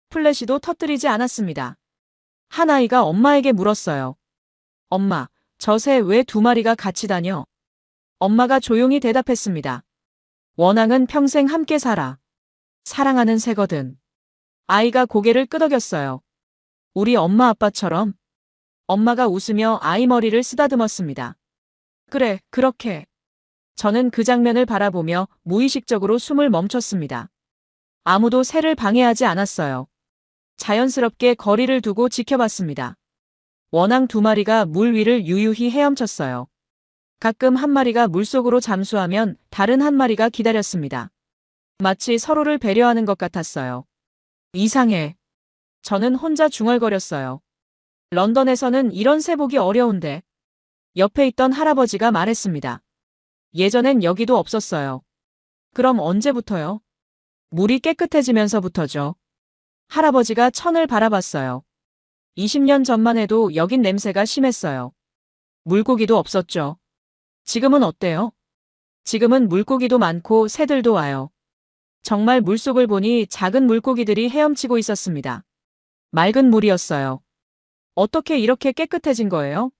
[SPEAKER 1] 플래시도 터뜨리지 않았습니다. 한 아이가 엄마에게 물었어요. 엄마, 저 새 왜 2마리가 같이 다녀? 엄마가 조용히 대답했습니다. 원앙은 평생 함께 살아. 사랑하는 새거든. 아이가 고개를 끄덕였어요. 우리 엄마 아빠처럼. 엄마가 웃으며 아이 머리를 쓰다듬었습니다. 그래, 그렇게. 저는 그 장면을 바라보며 무의식적으로 숨을 멈췄습니다. 아무도 새를 방해하지 않았어요. 자연스럽게 거리를 두고 지켜봤습니다. 원앙 2마리가 물 위를 유유히 헤엄쳤어요. 가끔 한 마리가 물속으로 잠수하면 다른 한 마리가 기다렸습니다. 마치 서로를 배려하는 것 같았어요. 이상해. 저는 혼자 중얼거렸어요. 런던에서는 이런 새 보기 어려운데. 옆에 있던 할아버지가 말했습니다. 예전엔 여기도 없었어요. 그럼 언제부터요? 물이 깨끗해지면서부터죠. 할아버지가 천을 바라봤어요. 20년 전만 해도 여긴 냄새가 심했어요. 물고기도 없었죠. 지금은 어때요? 지금은 물고기도 많고 새들도 와요. 정말 물속을 보니 작은 물고기들이 헤엄치고 있었습니다. 맑은 물이었어요. 어떻게 이렇게 깨끗해진 거예요?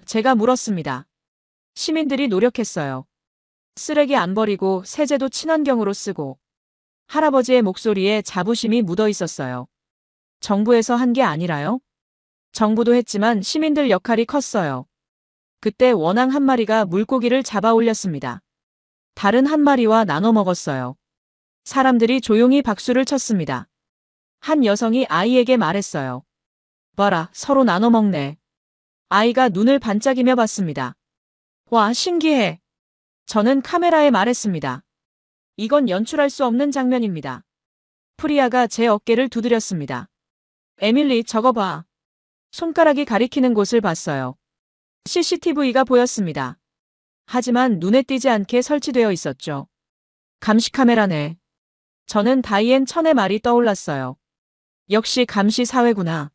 [SPEAKER 1] 제가 물었습니다. 시민들이 노력했어요. 쓰레기 안 버리고 세제도 친환경으로 쓰고. 할아버지의 목소리에 자부심이 묻어 있었어요. 정부에서 한 게 아니라요? 정부도 했지만 시민들 역할이 컸어요. 그때 원앙 한 마리가 물고기를 잡아 올렸습니다. 다른 한 마리와 나눠 먹었어요. 사람들이 조용히 박수를 쳤습니다. 한 여성이 아이에게 말했어요. 봐라, 서로 나눠 먹네. 아이가 눈을 반짝이며 봤습니다. 와, 신기해. 저는 카메라에 말했습니다. 이건 연출할 수 없는 장면입니다. 프리아가 제 어깨를 두드렸습니다. 에밀리, 저거 봐. 손가락이 가리키는 곳을 봤어요. CCTV가 보였습니다. 하지만 눈에 띄지 않게 설치되어 있었죠. 감시 카메라네. 저는 다이앤 천의 말이 떠올랐어요. 역시 감시 사회구나.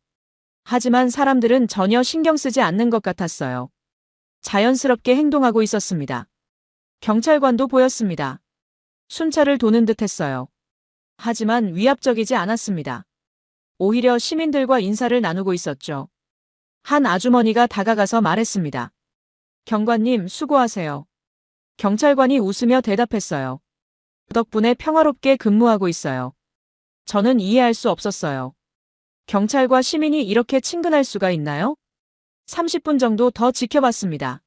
[SPEAKER 1] 하지만 사람들은 전혀 신경 쓰지 않는 것 같았어요. 자연스럽게 행동하고 있었습니다. 경찰관도 보였습니다. 순찰을 도는 듯 했어요. 하지만 위압적이지 않았습니다. 오히려 시민들과 인사를 나누고 있었죠. 한 아주머니가 다가가서 말했습니다. 경관님, 수고하세요. 경찰관이 웃으며 대답했어요. 덕분에 평화롭게 근무하고 있어요. 저는 이해할 수 없었어요. 경찰과 시민이 이렇게 친근할 수가 있나요? 30분 정도 더 지켜봤습니다.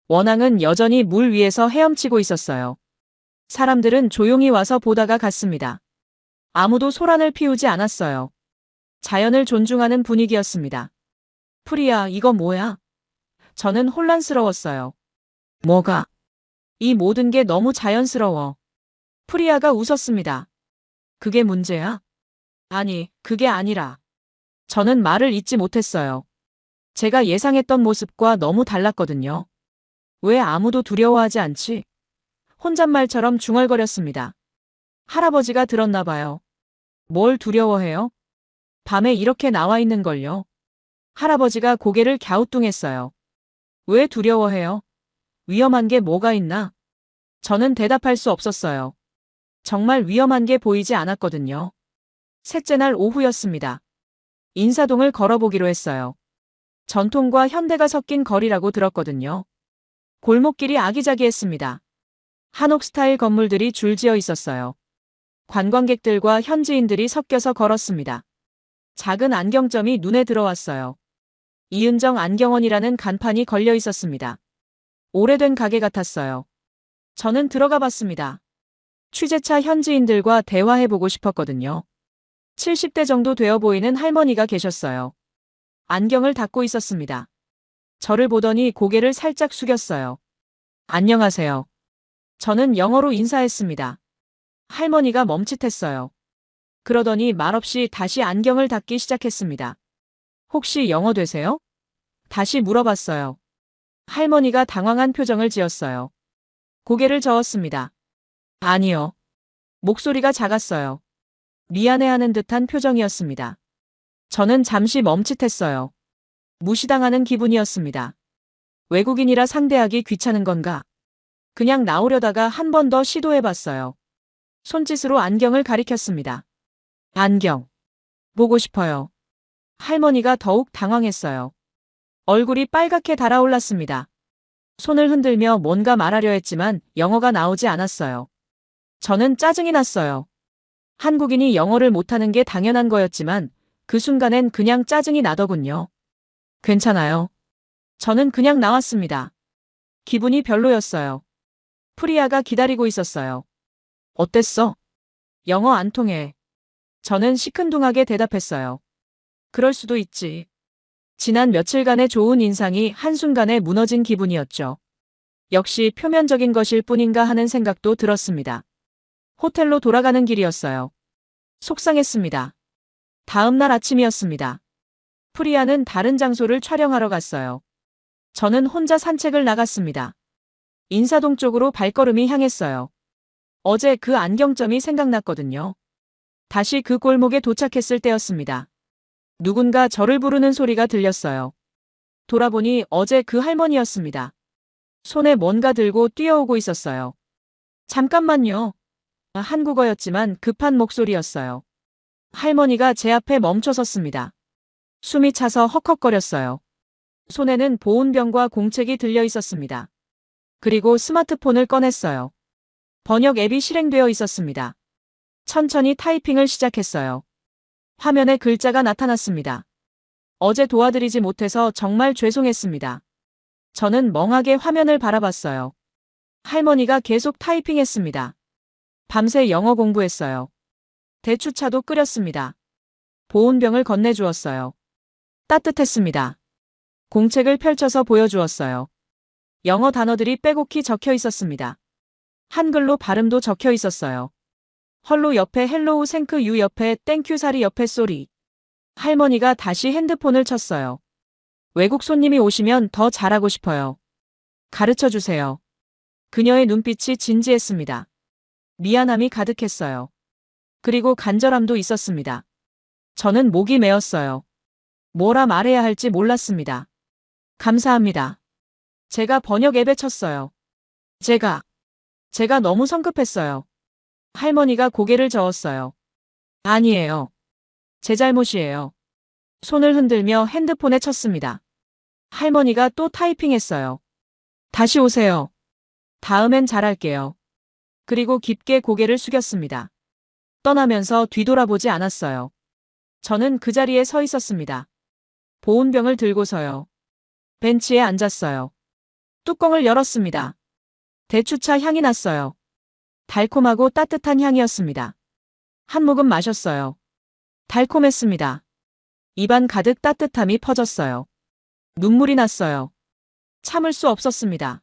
[SPEAKER 1] 원앙은 여전히 물 위에서 헤엄치고 있었어요. 사람들은 조용히 와서 보다가 갔습니다. 아무도 소란을 피우지 않았어요. 자연을 존중하는 분위기였습니다. 프리아, 이거 뭐야? 저는 혼란스러웠어요. 뭐가? 이 모든 게 너무 자연스러워. 프리아가 웃었습니다. 그게 문제야? 아니, 그게 아니라. 저는 말을 잇지 못했어요. 제가 예상했던 모습과 너무 달랐거든요. 왜 아무도 두려워하지 않지? 혼잣말처럼 중얼거렸습니다. 할아버지가 들었나 봐요. 뭘 두려워해요? 밤에 이렇게 나와 있는 걸요. 할아버지가 고개를 갸우뚱했어요. 왜 두려워해요? 위험한 게 뭐가 있나? 저는 대답할 수 없었어요. 정말 위험한 게 보이지 않았거든요. 셋째 날 오후였습니다. 인사동을 걸어보기로 했어요. 전통과 현대가 섞인 거리라고 들었거든요. 골목길이 아기자기했습니다. 한옥 스타일 건물들이 줄지어 있었어요. 관광객들과 현지인들이 섞여서 걸었습니다. 작은 안경점이 눈에 들어왔어요. 이은정 안경원이라는 간판이 걸려 있었습니다. 오래된 가게 같았어요. 저는 들어가 봤습니다. 취재차 현지인들과 대화해보고 싶었거든요. 70대 정도 되어 보이는 할머니가 계셨어요. 안경을 닦고 있었습니다. 저를 보더니 고개를 살짝 숙였어요. 안녕하세요. 저는 영어로 인사했습니다. 할머니가 멈칫했어요. 그러더니 말없이 다시 안경을 닦기 시작했습니다. 혹시 영어 되세요? 다시 물어봤어요. 할머니가 당황한 표정을 지었어요. 고개를 저었습니다. 아니요. 목소리가 작았어요. 미안해하는 듯한 표정이었습니다. 저는 잠시 멈칫했어요. 무시당하는 기분이었습니다. 외국인이라 상대하기 귀찮은 건가? 그냥 나오려다가 한 번 더 시도해봤어요. 손짓으로 안경을 가리켰습니다. 안경. 보고 싶어요. 할머니가 더욱 당황했어요. 얼굴이 빨갛게 달아올랐습니다. 손을 흔들며 뭔가 말하려 했지만 영어가 나오지 않았어요. 저는 짜증이 났어요. 한국인이 영어를 못하는 게 당연한 거였지만 그 순간엔 그냥 짜증이 나더군요. 괜찮아요. 저는 그냥 나왔습니다. 기분이 별로였어요. 프리아가 기다리고 있었어요. 어땠어? 영어 안 통해. 저는 시큰둥하게 대답했어요. 그럴 수도 있지. 지난 며칠간의 좋은 인상이 한순간에 무너진 기분이었죠. 역시 표면적인 것일 뿐인가 하는 생각도 들었습니다. 호텔로 돌아가는 길이었어요. 속상했습니다. 다음 날 아침이었습니다. 프리아는 다른 장소를 촬영하러 갔어요. 저는 혼자 산책을 나갔습니다. 인사동 쪽으로 발걸음이 향했어요. 어제 그 안경점이 생각났거든요. 다시 그 골목에 도착했을 때였습니다. 누군가 저를 부르는 소리가 들렸어요. 돌아보니 어제 그 할머니였습니다. 손에 뭔가 들고 뛰어오고 있었어요. 잠깐만요. 한국어였지만 급한 목소리였어요. 할머니가 제 앞에 멈춰 섰습니다. 숨이 차서 헉헉거렸어요. 손에는 보온병과 공책이 들려 있었습니다. 그리고 스마트폰을 꺼냈어요. 번역 앱이 실행되어 있었습니다. 천천히 타이핑을 시작했어요. 화면에 글자가 나타났습니다. 어제 도와드리지 못해서 정말 죄송했습니다. 저는 멍하게 화면을 바라봤어요. 할머니가 계속 타이핑했습니다. 밤새 영어 공부했어요. 대추차도 끓였습니다. 보온병을 건네주었어요. 따뜻했습니다. 공책을 펼쳐서 보여주었어요. 영어 단어들이 빼곡히 적혀 있었습니다. 한글로 발음도 적혀 있었어요. 헐로 옆에 헬로우 생크 유 옆에 땡큐 사리 옆에 쏘리. 할머니가 다시 핸드폰을 쳤어요. 외국 손님이 오시면 더 잘하고 싶어요. 가르쳐 주세요. 그녀의 눈빛이 진지했습니다. 미안함이 가득했어요. 그리고 간절함도 있었습니다. 저는 목이 메었어요. 뭐라 말해야 할지 몰랐습니다. 감사합니다. 제가 번역 앱에 쳤어요. 제가 너무 성급했어요. 할머니가 고개를 저었어요. 아니에요. 제 잘못이에요. 손을 흔들며 핸드폰에 쳤습니다. 할머니가 또 타이핑했어요. 다시 오세요. 다음엔 잘할게요. 그리고 깊게 고개를 숙였습니다. 떠나면서 뒤돌아보지 않았어요. 저는 그 자리에 서 있었습니다. 보온병을 들고서요. 벤치에 앉았어요. 뚜껑을 열었습니다. 대추차 향이 났어요. 달콤하고 따뜻한 향이었습니다. 한 모금 마셨어요. 달콤했습니다. 입안 가득 따뜻함이 퍼졌어요. 눈물이 났어요. 참을 수 없었습니다.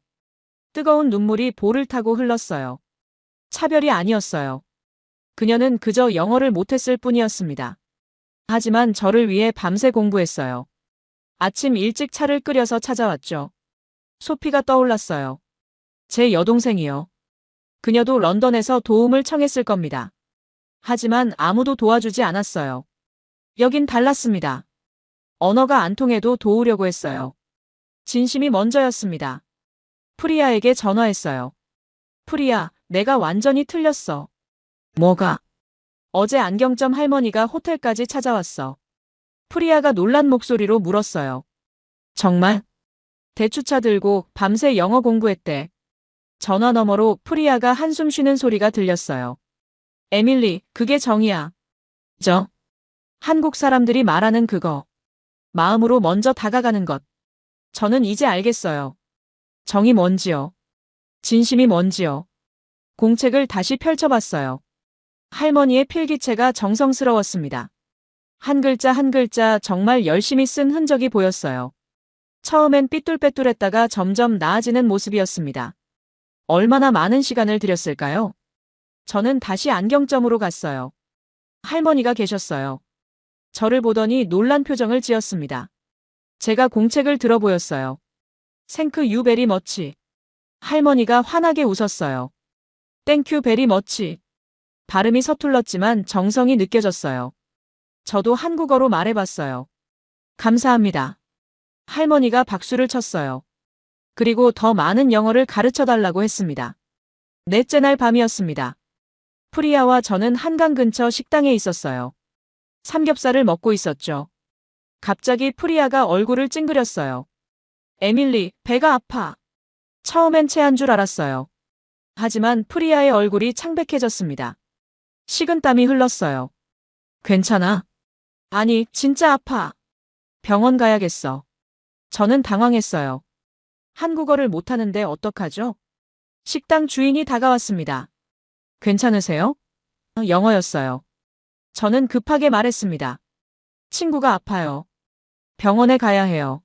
[SPEAKER 1] 뜨거운 눈물이 볼을 타고 흘렀어요. 차별이 아니었어요. 그녀는 그저 영어를 못했을 뿐이었습니다. 하지만 저를 위해 밤새 공부했어요. 아침 일찍 차를 끓여서 찾아왔죠. 소피가 떠올랐어요. 제 여동생이요. 그녀도 런던에서 도움을 청했을 겁니다. 하지만 아무도 도와주지 않았어요. 여긴 달랐습니다. 언어가 안 통해도 도우려고 했어요. 진심이 먼저였습니다. 프리아에게 전화했어요. 프리아, 내가 완전히 틀렸어. 뭐가? 어제 안경점 할머니가 호텔까지 찾아왔어. 프리아가 놀란 목소리로 물었어요. 정말? 대추차 들고 밤새 영어 공부했대. 전화 너머로 프리아가 한숨 쉬는 소리가 들렸어요. 에밀리, 그게 정이야. 한국 사람들이 말하는 그거. 마음으로 먼저 다가가는 것. 저는 이제 알겠어요. 정이 뭔지요. 진심이 뭔지요. 공책을 다시 펼쳐봤어요. 할머니의 필기체가 정성스러웠습니다. 한 글자 한 글자 정말 열심히 쓴 흔적이 보였어요. 처음엔 삐뚤빼뚤했다가 점점 나아지는 모습이었습니다. 얼마나 많은 시간을 들였을까요? 저는 다시 안경점으로 갔어요. 할머니가 계셨어요. 저를 보더니 놀란 표정을 지었습니다. 제가 공책을 들어 보였어요. 생크 유 베리 머치. 할머니가 환하게 웃었어요. 땡큐 베리 머치. 발음이 서툴렀지만 정성이 느껴졌어요. 저도 한국어로 말해봤어요. 감사합니다. 할머니가 박수를 쳤어요. 그리고 더 많은 영어를 가르쳐달라고 했습니다. 넷째 날 밤이었습니다. 프리아와 저는 한강 근처 식당에 있었어요. 삼겹살을 먹고 있었죠. 갑자기 프리아가 얼굴을 찡그렸어요. 에밀리, 배가 아파. 처음엔 체한 줄 알았어요. 하지만 프리아의 얼굴이 창백해졌습니다. 식은땀이 흘렀어요. 괜찮아? 아니, 진짜 아파. 병원 가야겠어. 저는 당황했어요. 한국어를 못하는데 어떡하죠? 식당 주인이 다가왔습니다. 괜찮으세요? 영어였어요. 저는 급하게 말했습니다. 친구가 아파요. 병원에 가야 해요.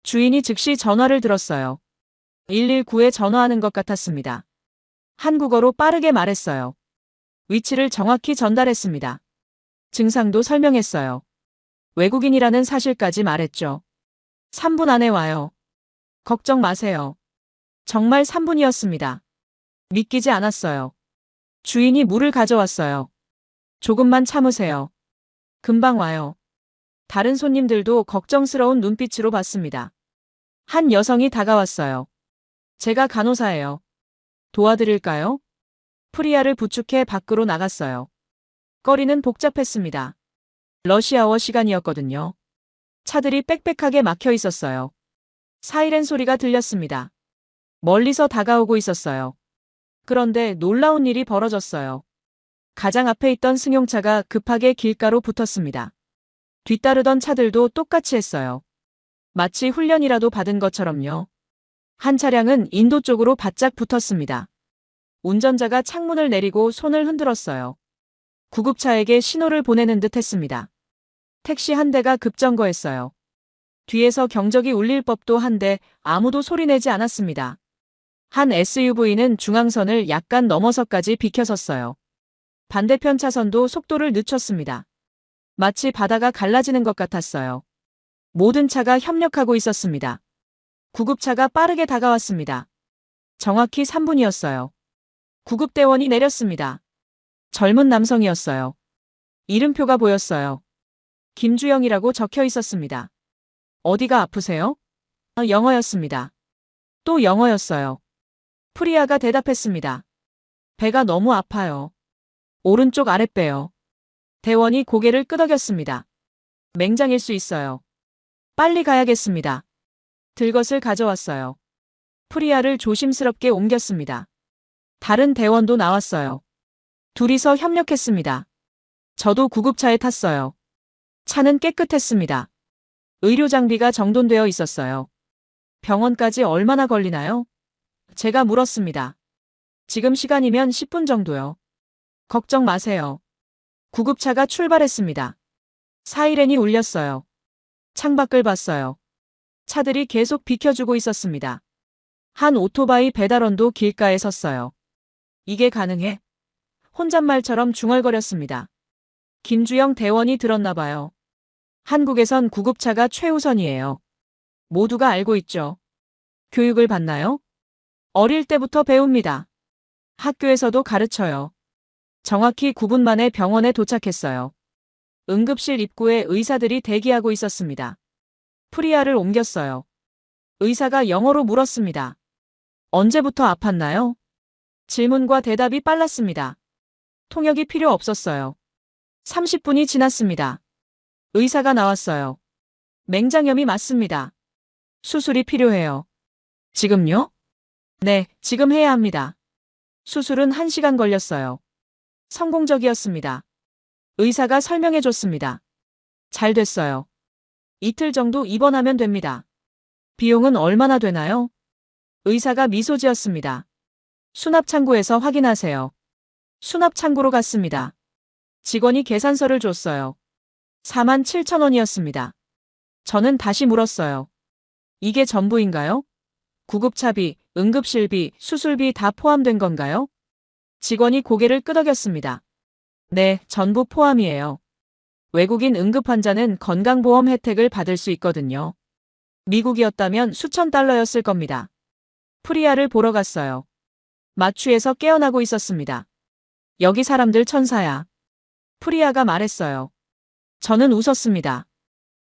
[SPEAKER 1] 주인이 즉시 전화를 들었어요. 119에 전화하는 것 같았습니다. 한국어로 빠르게 말했어요. 위치를 정확히 전달했습니다. 증상도 설명했어요. 외국인이라는 사실까지 말했죠. 3분 안에 와요. 걱정 마세요. 정말 3분이었습니다. 믿기지 않았어요. 주인이 물을 가져왔어요. 조금만 참으세요. 금방 와요. 다른 손님들도 걱정스러운 눈빛으로 봤습니다. 한 여성이 다가왔어요. 제가 간호사예요. 도와드릴까요? 프리아를 부축해 밖으로 나갔어요. 거리는 복잡했습니다. 러시아워 시간이었거든요. 차들이 빽빽하게 막혀 있었어요. 사이렌 소리가 들렸습니다. 멀리서 다가오고 있었어요. 그런데 놀라운 일이 벌어졌어요. 가장 앞에 있던 승용차가 급하게 길가로 붙었습니다. 뒤따르던 차들도 똑같이 했어요. 마치 훈련이라도 받은 것처럼요. 한 차량은 인도 쪽으로 바짝 붙었습니다. 운전자가 창문을 내리고 손을 흔들었어요. 구급차에게 신호를 보내는 듯 했습니다. 택시 한 대가 급정거했어요. 뒤에서 경적이 울릴 법도 한데 아무도 소리내지 않았습니다. 한 SUV는 중앙선을 약간 넘어서까지 비켜섰어요. 반대편 차선도 속도를 늦췄습니다. 마치 바다가 갈라지는 것 같았어요. 모든 차가 협력하고 있었습니다. 구급차가 빠르게 다가왔습니다. 정확히 3분이었어요. 구급대원이 내렸습니다. 젊은 남성이었어요. 이름표가 보였어요. 김주영이라고 적혀 있었습니다. 어디가 아프세요? 영어였습니다. 또 영어였어요. 프리아가 대답했습니다. 배가 너무 아파요. 오른쪽 아랫배요. 대원이 고개를 끄덕였습니다. 맹장일 수 있어요. 빨리 가야겠습니다. 들것을 가져왔어요. 프리아를 조심스럽게 옮겼습니다. 다른 대원도 나왔어요. 둘이서 협력했습니다. 저도 구급차에 탔어요. 차는 깨끗했습니다. 의료 장비가 정돈되어 있었어요. 병원까지 얼마나 걸리나요? 제가 물었습니다. 지금 시간이면 10분 정도요. 걱정 마세요. 구급차가 출발했습니다. 사이렌이 울렸어요. 창밖을 봤어요. 차들이 계속 비켜주고 있었습니다. 한 오토바이 배달원도 길가에 섰어요. 이게 가능해? 혼잣말처럼 중얼거렸습니다. 김주영 대원이 들었나 봐요. 한국에선 구급차가 최우선이에요. 모두가 알고 있죠. 교육을 받나요? 어릴 때부터 배웁니다. 학교에서도 가르쳐요. 정확히 9분 만에 병원에 도착했어요. 응급실 입구에 의사들이 대기하고 있었습니다. 프리아를 옮겼어요. 의사가 영어로 물었습니다. 언제부터 아팠나요? 질문과 대답이 빨랐습니다. 통역이 필요 없었어요. 30분이 지났습니다. 의사가 나왔어요. 맹장염이 맞습니다. 수술이 필요해요. 지금요? 네, 지금 해야 합니다. 수술은 1시간 걸렸어요. 성공적이었습니다. 의사가 설명해 줬습니다. 잘 됐어요. 이틀 정도 입원하면 됩니다. 비용은 얼마나 되나요? 의사가 미소 지었습니다. 수납창고에서 확인하세요. 수납창고로 갔습니다. 직원이 계산서를 줬어요. 47,000원이었습니다. 저는 다시 물었어요. 이게 전부인가요? 구급차비, 응급실비, 수술비 다 포함된 건가요? 직원이 고개를 끄덕였습니다. 네, 전부 포함이에요. 외국인 응급환자는 건강보험 혜택을 받을 수 있거든요. 미국이었다면 수천 달러였을 겁니다. 프리아를 보러 갔어요. 마취에서 깨어나고 있었습니다. 여기 사람들 천사야. 프리아가 말했어요. 저는 웃었습니다.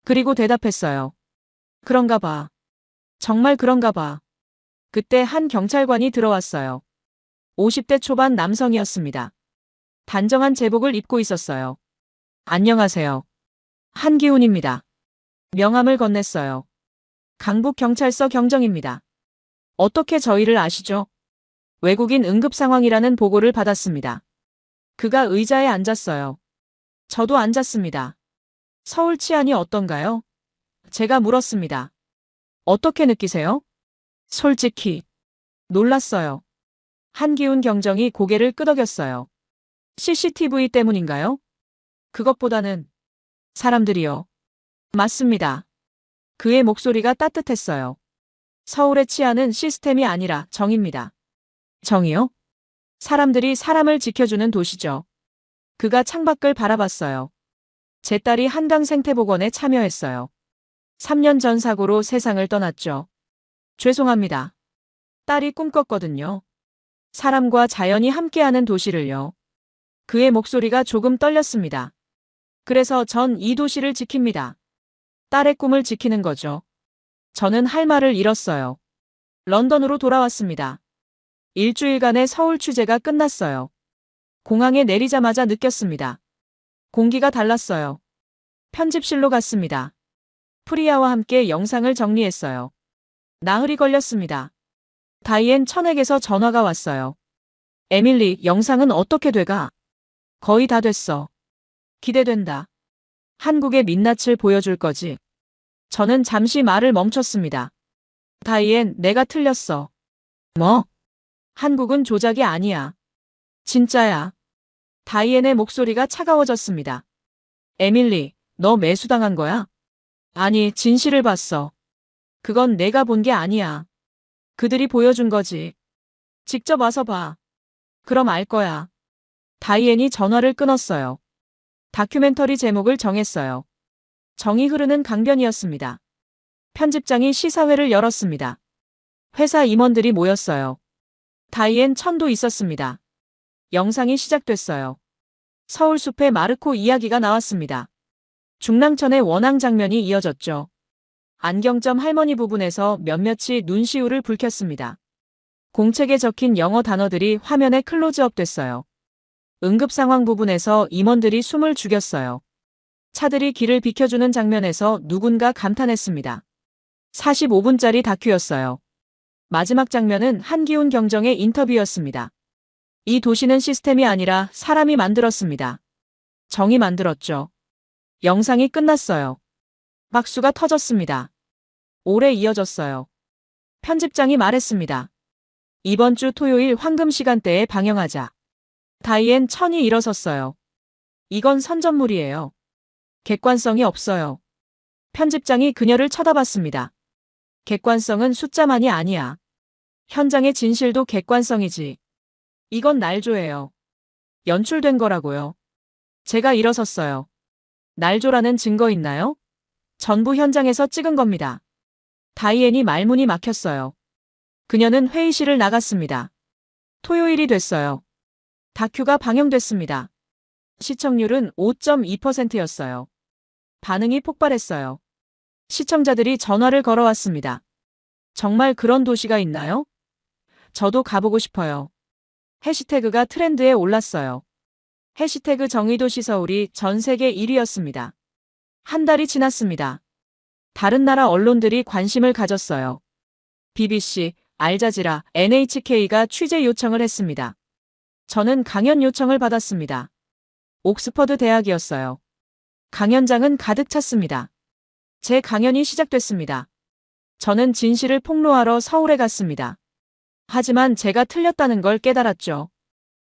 [SPEAKER 1] 그리고 대답했어요. 그런가 봐. 정말 그런가 봐. 그때 한 경찰관이 들어왔어요. 50대 초반 남성이었습니다. 단정한 제복을 입고 있었어요. 안녕하세요. 한기훈입니다. 명함을 건넸어요. 강북경찰서 경정입니다. 어떻게 저희를 아시죠? 외국인 응급 상황이라는 보고를 받았습니다. 그가 의자에 앉았어요. 저도 앉았습니다. 서울 치안이 어떤가요? 제가 물었습니다. 어떻게 느끼세요? 솔직히 놀랐어요. 한기훈 경정이 고개를 끄덕였어요. CCTV 때문인가요? 그것보다는 사람들이요. 맞습니다. 그의 목소리가 따뜻했어요. 서울의 치안은 시스템이 아니라 정입니다. 정이요? 사람들이 사람을 지켜주는 도시죠. 그가 창밖을 바라봤어요. 제 딸이 한강생태복원에 참여했어요. 3년 전 사고로 세상을 떠났죠. 죄송합니다. 딸이 꿈꿨거든요. 사람과 자연이 함께하는 도시를요. 그의 목소리가 조금 떨렸습니다. 그래서 전 이 도시를 지킵니다. 딸의 꿈을 지키는 거죠. 저는 할 말을 잃었어요. 런던으로 돌아왔습니다. 일주일간의 서울 취재가 끝났어요. 공항에 내리자마자 느꼈습니다. 공기가 달랐어요. 편집실로 갔습니다. 프리아와 함께 영상을 정리했어요. 나흘이 걸렸습니다. 다이앤 천에게서 전화가 왔어요. 에밀리, 영상은 어떻게 돼가? 거의 다 됐어. 기대된다. 한국의 민낯을 보여줄 거지. 저는 잠시 말을 멈췄습니다. 다이앤, 내가 틀렸어. 뭐? 한국은 조작이 아니야. 진짜야. 다이앤의 목소리가 차가워졌습니다. 에밀리, 너 매수당한 거야? 아니, 진실을 봤어. 그건 내가 본 게 아니야. 그들이 보여준 거지. 직접 와서 봐. 그럼 알 거야. 다이앤이 전화를 끊었어요. 다큐멘터리 제목을 정했어요. 정이 흐르는 강변이었습니다. 편집장이 시사회를 열었습니다. 회사 임원들이 모였어요. 다이앤 천도 있었습니다. 영상이 시작됐어요. 서울숲의 마르코 이야기가 나왔습니다. 중랑천의 원앙 장면이 이어졌죠. 안경점 할머니 부분에서 몇몇이 눈시울을 붉혔습니다. 공책에 적힌 영어 단어들이 화면에 클로즈업 됐어요. 응급 상황 부분에서 임원들이 숨을 죽였어요. 차들이 길을 비켜주는 장면에서 누군가 감탄했습니다. 45분짜리 다큐였어요. 마지막 장면은 한기훈 경정의 인터뷰였습니다. 이 도시는 시스템이 아니라 사람이 만들었습니다. 정이 만들었죠. 영상이 끝났어요. 박수가 터졌습니다. 오래 이어졌어요. 편집장이 말했습니다. 이번 주 토요일 황금 시간대에 방영하자. 다이앤 천이 일어섰어요. 이건 선전물이에요. 객관성이 없어요. 편집장이 그녀를 쳐다봤습니다. 객관성은 숫자만이 아니야. 현장의 진실도 객관성이지. 이건 날조예요. 연출된 거라고요. 제가 일어섰어요. 날조라는 증거 있나요? 전부 현장에서 찍은 겁니다. 다이앤이 말문이 막혔어요. 그녀는 회의실을 나갔습니다. 토요일이 됐어요. 다큐가 방영됐습니다. 시청률은 5.2%였어요. 반응이 폭발했어요. 시청자들이 전화를 걸어왔습니다. 정말 그런 도시가 있나요? 저도 가보고 싶어요. 해시태그가 트렌드에 올랐어요. 해시태그 정의도시 서울이 전 세계 1위였습니다. 한 달이 지났습니다. 다른 나라 언론들이 관심을 가졌어요. BBC, 알자지라, NHK가 취재 요청을 했습니다. 저는 강연 요청을 받았습니다. 옥스퍼드 대학이었어요. 강연장은 가득 찼습니다. 제 강연이 시작됐습니다. 저는 진실을 폭로하러 서울에 갔습니다. 하지만 제가 틀렸다는 걸 깨달았죠.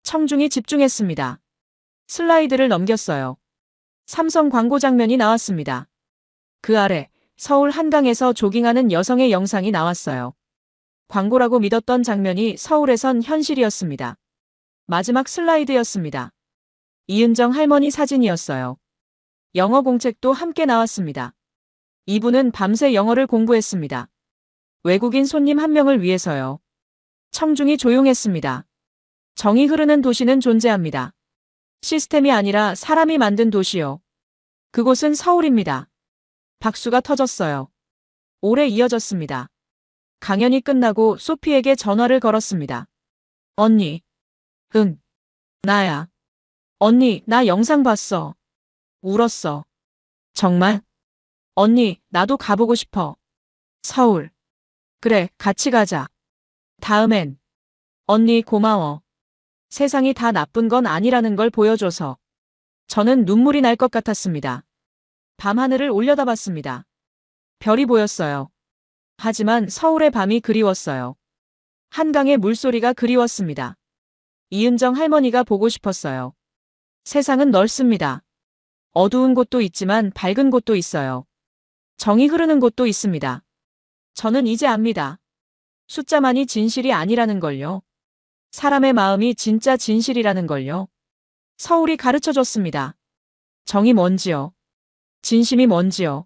[SPEAKER 1] 청중이 집중했습니다. 슬라이드를 넘겼어요. 삼성 광고 장면이 나왔습니다. 그 아래 서울 한강에서 조깅하는 여성의 영상이 나왔어요. 광고라고 믿었던 장면이 서울에선 현실이었습니다. 마지막 슬라이드였습니다. 이은정 할머니 사진이었어요. 영어 공책도 함께 나왔습니다. 이분은 밤새 영어를 공부했습니다. 외국인 손님 한 명을 위해서요. 청중이 조용했습니다. 정이 흐르는 도시는 존재합니다. 시스템이 아니라 사람이 만든 도시요. 그곳은 서울입니다. 박수가 터졌어요. 오래 이어졌습니다. 강연이 끝나고 소피에게 전화를 걸었습니다. 언니. 응. 나야. 언니, 나 영상 봤어. 울었어. 정말? 언니, 나도 가보고 싶어. 서울. 그래, 같이 가자. 다음엔. 언니, 고마워. 세상이 다 나쁜 건 아니라는 걸 보여줘서. 저는 눈물이 날 것 같았습니다. 밤하늘을 올려다봤습니다. 별이 보였어요. 하지만 서울의 밤이 그리웠어요. 한강의 물소리가 그리웠습니다. 이은정 할머니가 보고 싶었어요. 세상은 넓습니다. 어두운 곳도 있지만 밝은 곳도 있어요. 정이 흐르는 곳도 있습니다. 저는 이제 압니다. 숫자만이 진실이 아니라는 걸요. 사람의 마음이 진짜 진실이라는 걸요. 서울이 가르쳐줬습니다. 정이 뭔지요. 진심이 뭔지요.